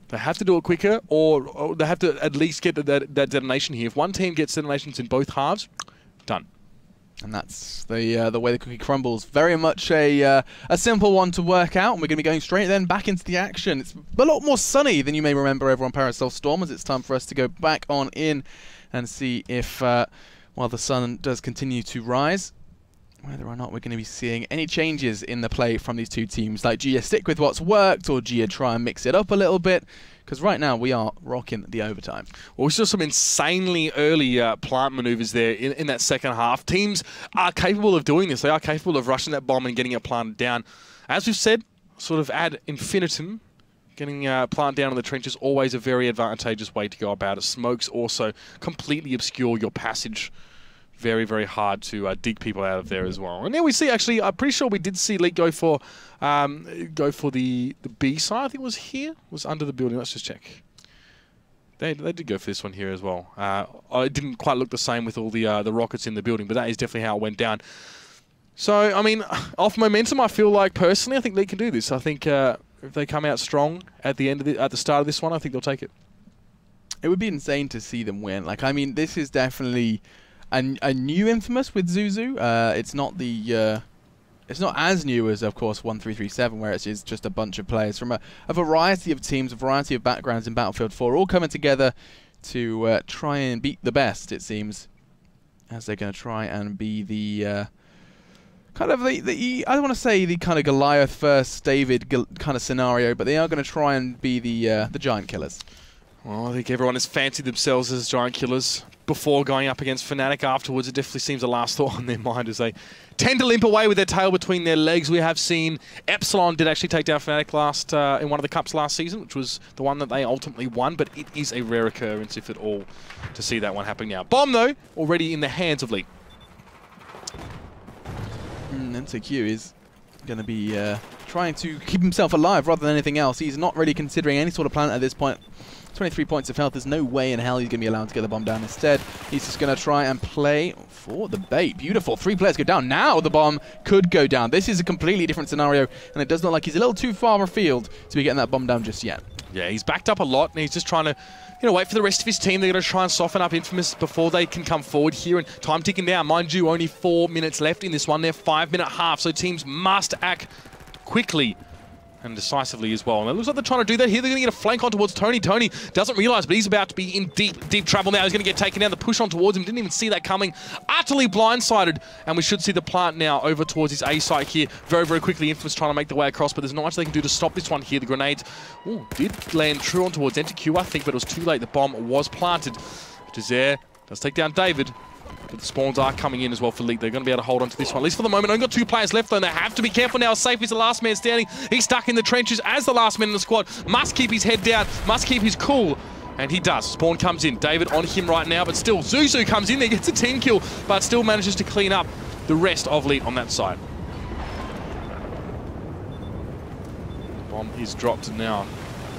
They have to do it quicker, or they have to at least get that detonation here. If one team gets detonations in both halves, done. And that's the way the cookie crumbles. Very much a simple one to work out, and we're going to be going straight then back into the action. It's a lot more sunny than you may remember over on Parasol Storm, as it's time for us to go back on in and see if, while the sun does continue to rise, whether or not we're going to be seeing any changes in the play from these 2 teams. Like, do you stick with what's worked, or do you try and mix it up a little bit? Because right now we are rocking the overtime. Well, we saw some insanely early plant maneuvers there in that second half. Teams are capable of doing this. They are capable of rushing that bomb and getting it planted down. As we've said, sort of ad infinitum, getting plant down in the trench is always a very advantageous way to go about it. Smokes also completely obscure your passage. Very, very hard to dig people out of there as well. And there we see, actually, I'm pretty sure we did see Leal go for the B side. I think it was here. It was under the building. Let's just check. They did go for this one here as well. It didn't quite look the same with all the rockets in the building, but that is definitely how it went down. So, I mean, off momentum, I feel like, personally, I think Leal can do this. I think if they come out strong at the end of at the start of this one, I think they'll take it. It would be insane to see them win. Like, I mean, this is definitely a new InFamous with Zuzu. It's not the it's not as new as, of course, 1337, where it's just a bunch of players from a variety of teams, a variety of backgrounds in Battlefield 4, all coming together to try and beat the best, it seems, as they're going to try and be the kind of the I don't want to say the kind of Goliath versus David kind of scenario, but they are going to try and be the giant killers. Well, I think everyone has fancied themselves as giant killers before going up against Fnatic. Afterwards, it definitely seems a last thought on their mind as they tend to limp away with their tail between their legs. We have seen Epsilon did actually take down Fnatic last in one of the cups last season, which was the one that they ultimately won, but it is a rare occurrence, if at all, to see that one happening now. Bomb, though, already in the hands of Leal. MCQ is going to be trying to keep himself alive rather than anything else. He's not really considering any sort of plan at this point. 23 points of health. There's no way in hell he's going to be allowed to get the bomb down. Instead, he's just going to try and play for the bait. Beautiful. 3 players go down. Now the bomb could go down. This is a completely different scenario, and it does look like he's a little too far afield to be getting that bomb down just yet. Yeah, he's backed up a lot, and he's just trying to, wait for the rest of his team. They're going to try and soften up InFamous before they can come forward here. And time ticking down. Mind you, only 4 minutes left in this one. They're 5-minute half, so teams must act quickly. and decisively as well. And it looks like they're trying to do that here. They're going to get a flank on towards Tony. Tony doesn't realise, but he's about to be in deep trouble now. He's going to get taken down. The push on towards him. Didn't even see that coming. Utterly blindsided. And we should see the plant now over towards his A site here very, very quickly. InFamous trying to make the way across, but there's not much they can do to stop this one here. The grenades did land true on towards NTQ, I think, but it was too late. The bomb was planted. Jazair does take down David. But the spawns are coming in as well for Leal. They're going to be able to hold on to this one, at least for the moment. Only got 2 players left, though, and they have to be careful now. Safe is the last man standing. He's stuck in the trenches as the last man in the squad. Must keep his head down, must keep his cool. And he does. Spawn comes in. David on him right now, but still, Zuzu comes in there, gets a team kill, but still manages to clean up the rest of Leal on that side. Bomb is dropped now.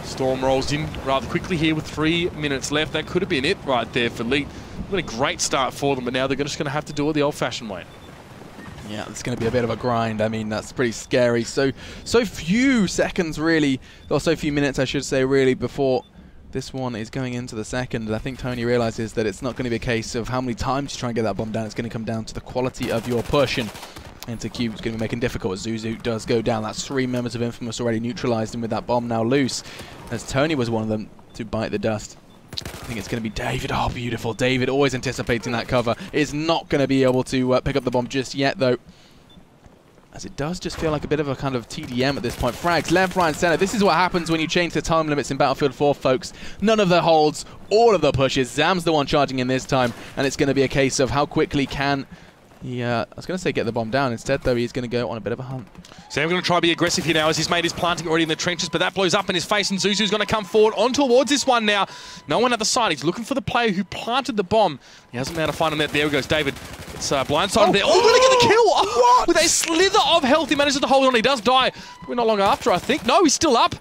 Storm rolls in rather quickly here with 3 minutes left. That could have been it right there for Leal. Been a great start for them, but now they're just going to have to do it the old-fashioned way. Yeah, it's going to be a bit of a grind. I mean, that's pretty scary. So few seconds, really, or so few minutes, I should say, really, before this one is going into the second. I think Tony realizes that it's not going to be a case of how many times you try and get that bomb down. It's going to come down to the quality of your push, and NTQ is going to be making difficult as Zuzu does go down. That's 3 members of InFamous already neutralized, and with that bomb now loose, as Tony was one of them to bite the dust. I think it's going to be David. Oh, beautiful. David, always anticipating that cover, is not going to be able to pick up the bomb just yet, though. As it does just feel like a bit of a kind of TDM at this point. Frags, left, right, and center. This is what happens when you change the time limits in Battlefield 4, folks. None of the holds, all of the pushes. Zam's the one charging in this time, and it's going to be a case of how quickly can he, I was going to say get the bomb down. Instead, though, he's going to go on a bit of a hunt. Sam going to try to be aggressive here now as his mate is planting already in the trenches, but that blows up in his face, and Zuzu's going to come forward on towards this one now. No one at the side. He's looking for the player who planted the bomb. He hasn't been able to find him there. There he goes, David. It's blindsided there. Oh, going to get the kill! Oh, with a slither of health, he manages to hold on. He does die. Probably not long after, I think. No, he's still up.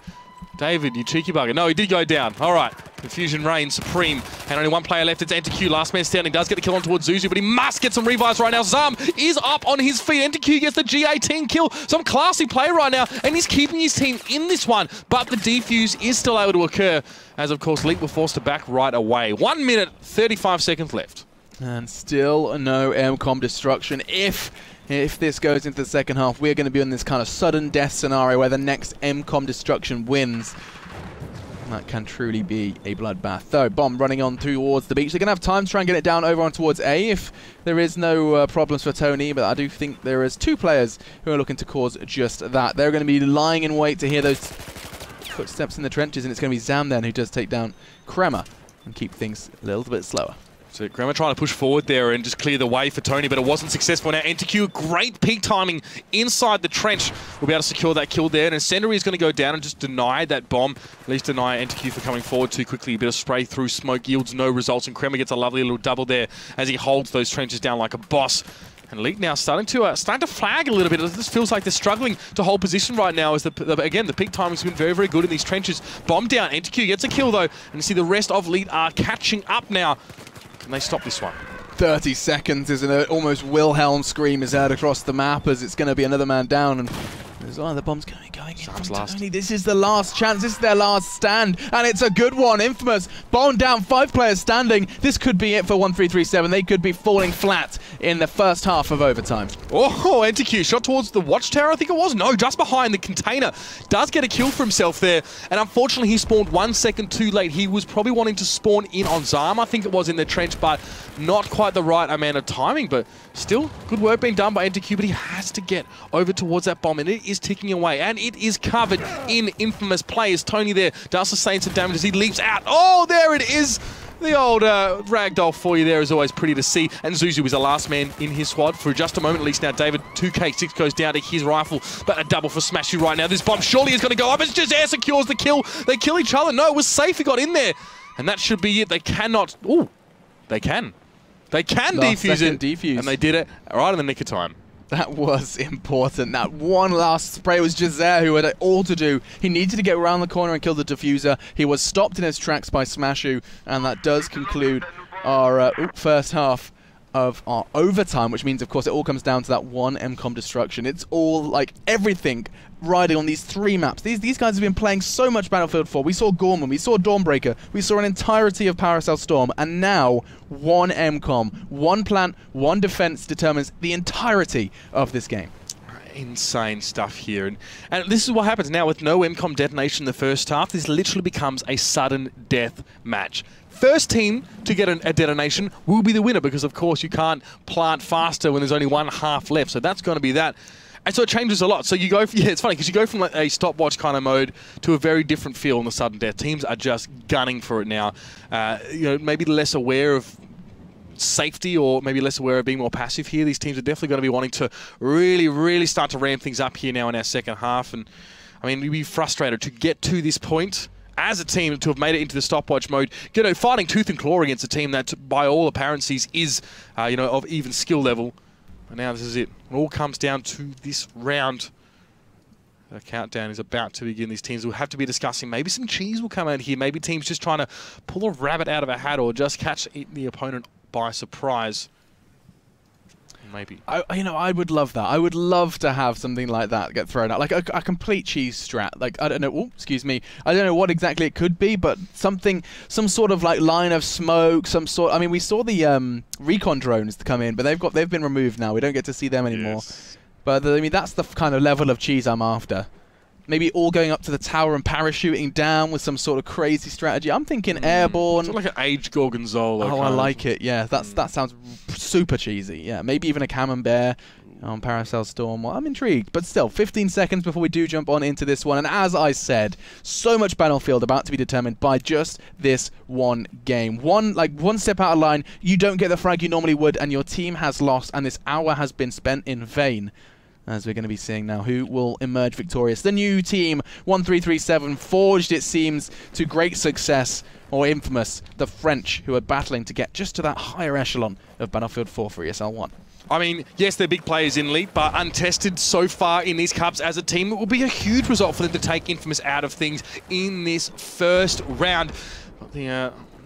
David, you cheeky bugger. No, he did go down. All right. Confusion reigns supreme. And only 1 player left. It's NTQ. Last man standing. Does get the kill on towards Zuzu, but he must get some revives right now. Zam is up on his feet. NTQ gets the G18 kill. Some classy play right now. And he's keeping his team in this one. But the defuse is still able to occur. As, of course, Leal were forced to back right away. 1 minute, 35 seconds left. And still no MCOM destruction. If this goes into the second half, we're going to be in this kind of sudden death scenario where the next MCOM destruction wins. And that can truly be a bloodbath. Though, bomb running on towards the beach. They're going to have time to try and get it down over on towards A if there is no problems for Tony, but I do think there is 2 players who are looking to cause just that. They're going to be lying in wait to hear those footsteps in the trenches, and it's going to be Zam then who does take down Kremmer and keep things a little bit slower. So Kremmer trying to push forward there and just clear the way for Tony, but it wasn't successful. Now NTQ, great peak timing inside the trench. We'll be able to secure that kill there. And Incendiary is going to go down and just deny that bomb. At least deny NTQ for coming forward too quickly. A bit of spray through smoke yields no results. And Kremmer gets a lovely little double there as he holds those trenches down like a boss. And Leal now starting to flag a little bit. This feels like they're struggling to hold position right now. As again, the peak timing's been very, very good in these trenches. Bomb down. NTQ gets a kill though. And you see the rest of Leal are catching up now. Can they stop this one? 30 seconds is an almost Wilhelm scream is heard across the map as it's going to be another man down, and there's the bomb's going in from Tony. This is the last chance. This is their last stand, and it's a good one. InFamous, bomb down, 5 players standing. This could be it for 1337. They could be falling flat in the first half of overtime. Oh, NTQ shot towards the watchtower, I think it was. No, just behind the container. Does get a kill for himself there, and unfortunately he spawned 1 second too late. He was probably wanting to spawn in on Zam, I think it was, in the trench, but not quite the right amount of timing. But still, good work being done by NTQ, but he has to get over towards that bomb, and it is ticking away, and it is covered in InFamous players. Tony there does sustain some damage as he leaps out. Oh, there it is. The old ragdoll for you there is always pretty to see. And Zuzu is the last man in his squad for just a moment at least. Now David, 2K6 goes down to his rifle, but a double for Smashu right now. This bomb surely is going to go up. It's just air secures the kill. They kill each other. No, it was safe. He got in there. And that should be it. They cannot. Ooh, they can. They can defuse it. Defuse. And they did it right in the nick of time. That was important. That one last spray was Jazair who had it all to do. He needed to get around the corner and kill the diffuser. He was stopped in his tracks by Smashu, and that does conclude our first half of our overtime, which means, of course, it all comes down to that one MCOM destruction. It's all, like, everything riding on these 3 maps. These guys have been playing so much Battlefield 4. We saw Gorman, we saw Dawnbreaker, we saw an entirety of Paracel Storm, and now one MCOM, one plant, one defense determines the entirety of this game. insane stuff here. And this is what happens now with no MCOM detonation in the first half. This literally becomes a sudden death match. First team to get a detonation will be the winner because, of course, you can't plant faster when there's only one half left. So that's going to be that. And so it changes a lot. So you go, yeah, it's funny because you go from like a stopwatch kind of mode to a very different feel in the sudden death. Teams are just gunning for it now. You know, maybe less aware of safety or maybe less aware of being more passive here. These teams are definitely going to be wanting to really, really start to ramp things up here now in our second half. And I mean, we'd be frustrated to get to this point as a team to have made it into the stopwatch mode, you know, fighting tooth and claw against a team that, by all apparencies, is, you know, of even skill level. And now this is it. It all comes down to this round. The countdown is about to begin. These teams will have to be discussing. Maybe some cheese will come out here. Maybe teams just trying to pull a rabbit out of a hat or just catch the opponent by surprise. Maybe. You know, I would love that. I would love to have something like that get thrown out, like a complete cheese strat. Like, I don't know. Oh, excuse me. I don't know what exactly it could be, but something, some sort of like line of smoke, some sort. I mean, we saw the recon drones come in, but they've been removed now. We don't get to see them anymore. Yes. But I mean, that's the kind of level of cheese I'm after. Maybe all going up to the tower and parachuting down with some sort of crazy strategy. I'm thinking airborne. Sort of like an aged gorgonzola. Oh, I like it. Yeah, that sounds super cheesy. Yeah, maybe even a camembert on Paracel Storm. Well, I'm intrigued, but still, 15 seconds before we do jump on into this one. And as I said, so much battlefield about to be determined by just this one game. One step out of line, you don't get the frag you normally would, and your team has lost, and this hour has been spent in vain. As we're going to be seeing now who will emerge victorious. The new team, 1337, forged, it seems, to great success, or InFamous, the French, who are battling to get just to that higher echelon of Battlefield 4 for ESL One. I mean, yes, they're big players in Leap, but untested so far in these cups as a team. It will be a huge result for them to take InFamous out of things in this first round.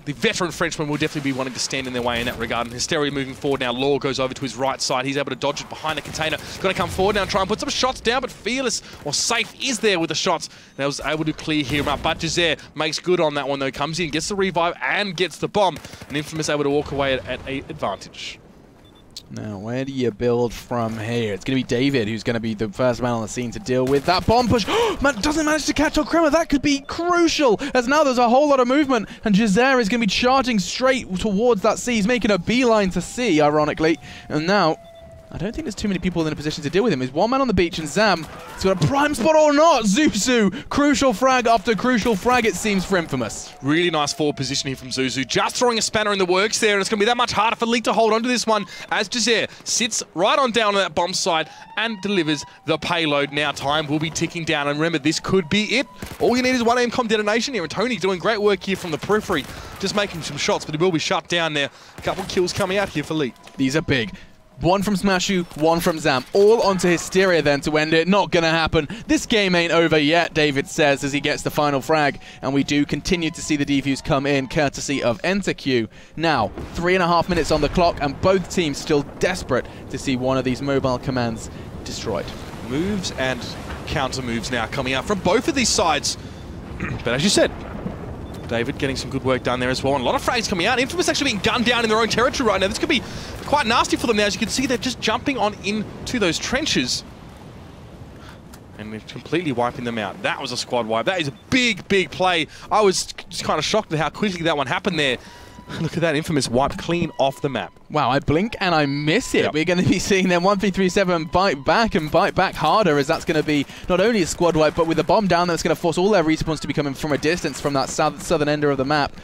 The veteran Frenchman will definitely be wanting to stand in their way in that regard. And Hysteria moving forward now. Leal goes over to his right side. He's able to dodge it behind the container. Going to come forward now and try and put some shots down, but Fearless or Safe is there with the shots. That was able to clear him up. But Jazair makes good on that one though. Comes in, gets the revive and gets the bomb. And InFamous able to walk away at an advantage. Now, where do you build from here? It's going to be David who's going to be the first man on the scene to deal with that bomb push. Man, doesn't manage to catch Okrema. That could be crucial, as now there's a whole lot of movement, and Jazair is going to be charging straight towards that C. He's making a beeline to C, ironically. And now, I don't think there's too many people in a position to deal with him. There's one man on the beach, and Zam has got a prime spot or not. Zuzu, crucial frag after crucial frag, it seems, for InFamous. Really nice forward position here from Zuzu. Just throwing a spanner in the works there, and it's going to be that much harder for Leak to hold on to this one as Jazair sits right on down on that bomb site and delivers the payload. Now time will be ticking down, and remember, this could be it. All you need is one MCOM detonation here, and Tony doing great work here from the periphery, just making some shots, but he will be shut down there. A couple kills coming out here for Leak. These are big. One from Smashu, one from Zam. All onto Hysteria then to end it. Not gonna happen. This game ain't over yet, David says as he gets the final frag. And we do continue to see the defuse come in, courtesy of EnterQ. Now, 3.5 minutes on the clock, and both teams still desperate to see one of these mobile commands destroyed. Moves and counter moves now coming out from both of these sides. But as you said, David getting some good work done there as well. And a lot of frags coming out. InFamous actually being gunned down in their own territory right now. This could be quite nasty for them now. As you can see, they're just jumping on into those trenches. And we're completely wiping them out. That was a squad wipe. That is a big, big play. I was just kind of shocked at how quickly that one happened there. Look at that, InFamous wiped clean off the map. Wow, I blink and I miss it. Yep. We're going to be seeing them 1337 bite back and bite back harder, as that's going to be not only a squad wipe, but with the bomb down, that's going to force all their respawns to be coming from a distance from that southern end of the map.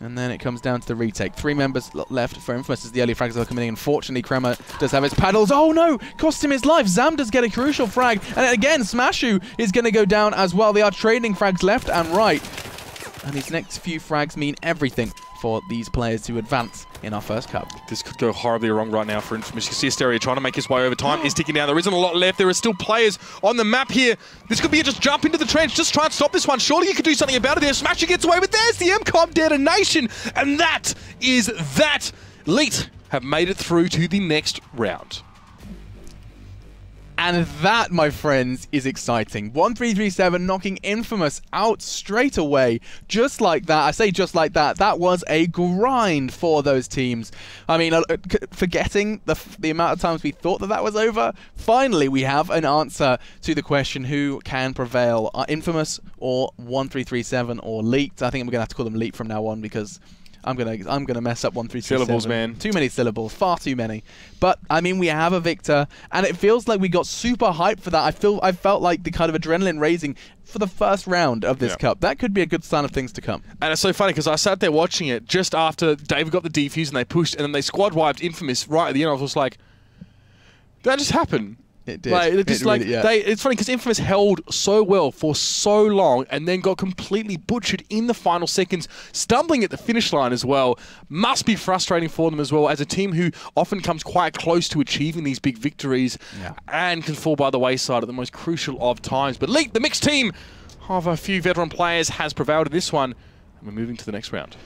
And then it comes down to the retake. 3 members left for InFamous as the early frags are coming in. Unfortunately, Crema does have his paddles. Oh no! Cost him his life. Zam does get a crucial frag. And again, Smashu is going to go down as well. They are trading frags left and right. And these next few frags mean everything for these players to advance in our first cup. This could go horribly wrong right now for InFamous. You see Hysteria trying to make his way over. Time is ticking down. There isn't a lot left. There are still players on the map here. This could be just jump into the trench. Just try and stop this one. Surely you could do something about it there. Smasher gets away, but there's the MCOM detonation. And that is that. Leet have made it through to the next round. And that, my friends, is exciting. 1-3-3-7 knocking InFamous out straight away. Just like that. I say just like that. That was a grind for those teams. I mean, forgetting the amount of times we thought that was over, finally we have an answer to the question who can prevail. InFamous or 1-3-3-7 or Leaked. I think I'm going to have to call them Leaked from now on because I'm gonna mess up 1-3-3-7. Syllables, man. Too many syllables, far too many. But I mean, we have a victor, and it feels like we got super hyped for that. I felt like the kind of adrenaline raising for the first round of this cup. That could be a good sign of things to come. And it's so funny because I sat there watching it just after David got the defuse and they pushed, and then they squad wiped InFamous right at the end. I was just like, did that just happen? It did. Like, it's funny because InFamous held so well for so long and then got completely butchered in the final seconds, stumbling at the finish line as well. Must be frustrating for them as well as a team who often comes quite close to achieving these big victories and can fall by the wayside at the most crucial of times. But Leak, the mixed team of a few veteran players, has prevailed in this one, and we're moving to the next round.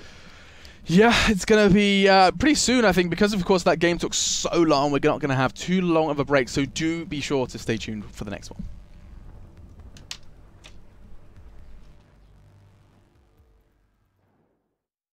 Yeah, it's going to be pretty soon, I think, because of course that game took so long. We're not going to have too long of a break, so do be sure to stay tuned for the next one.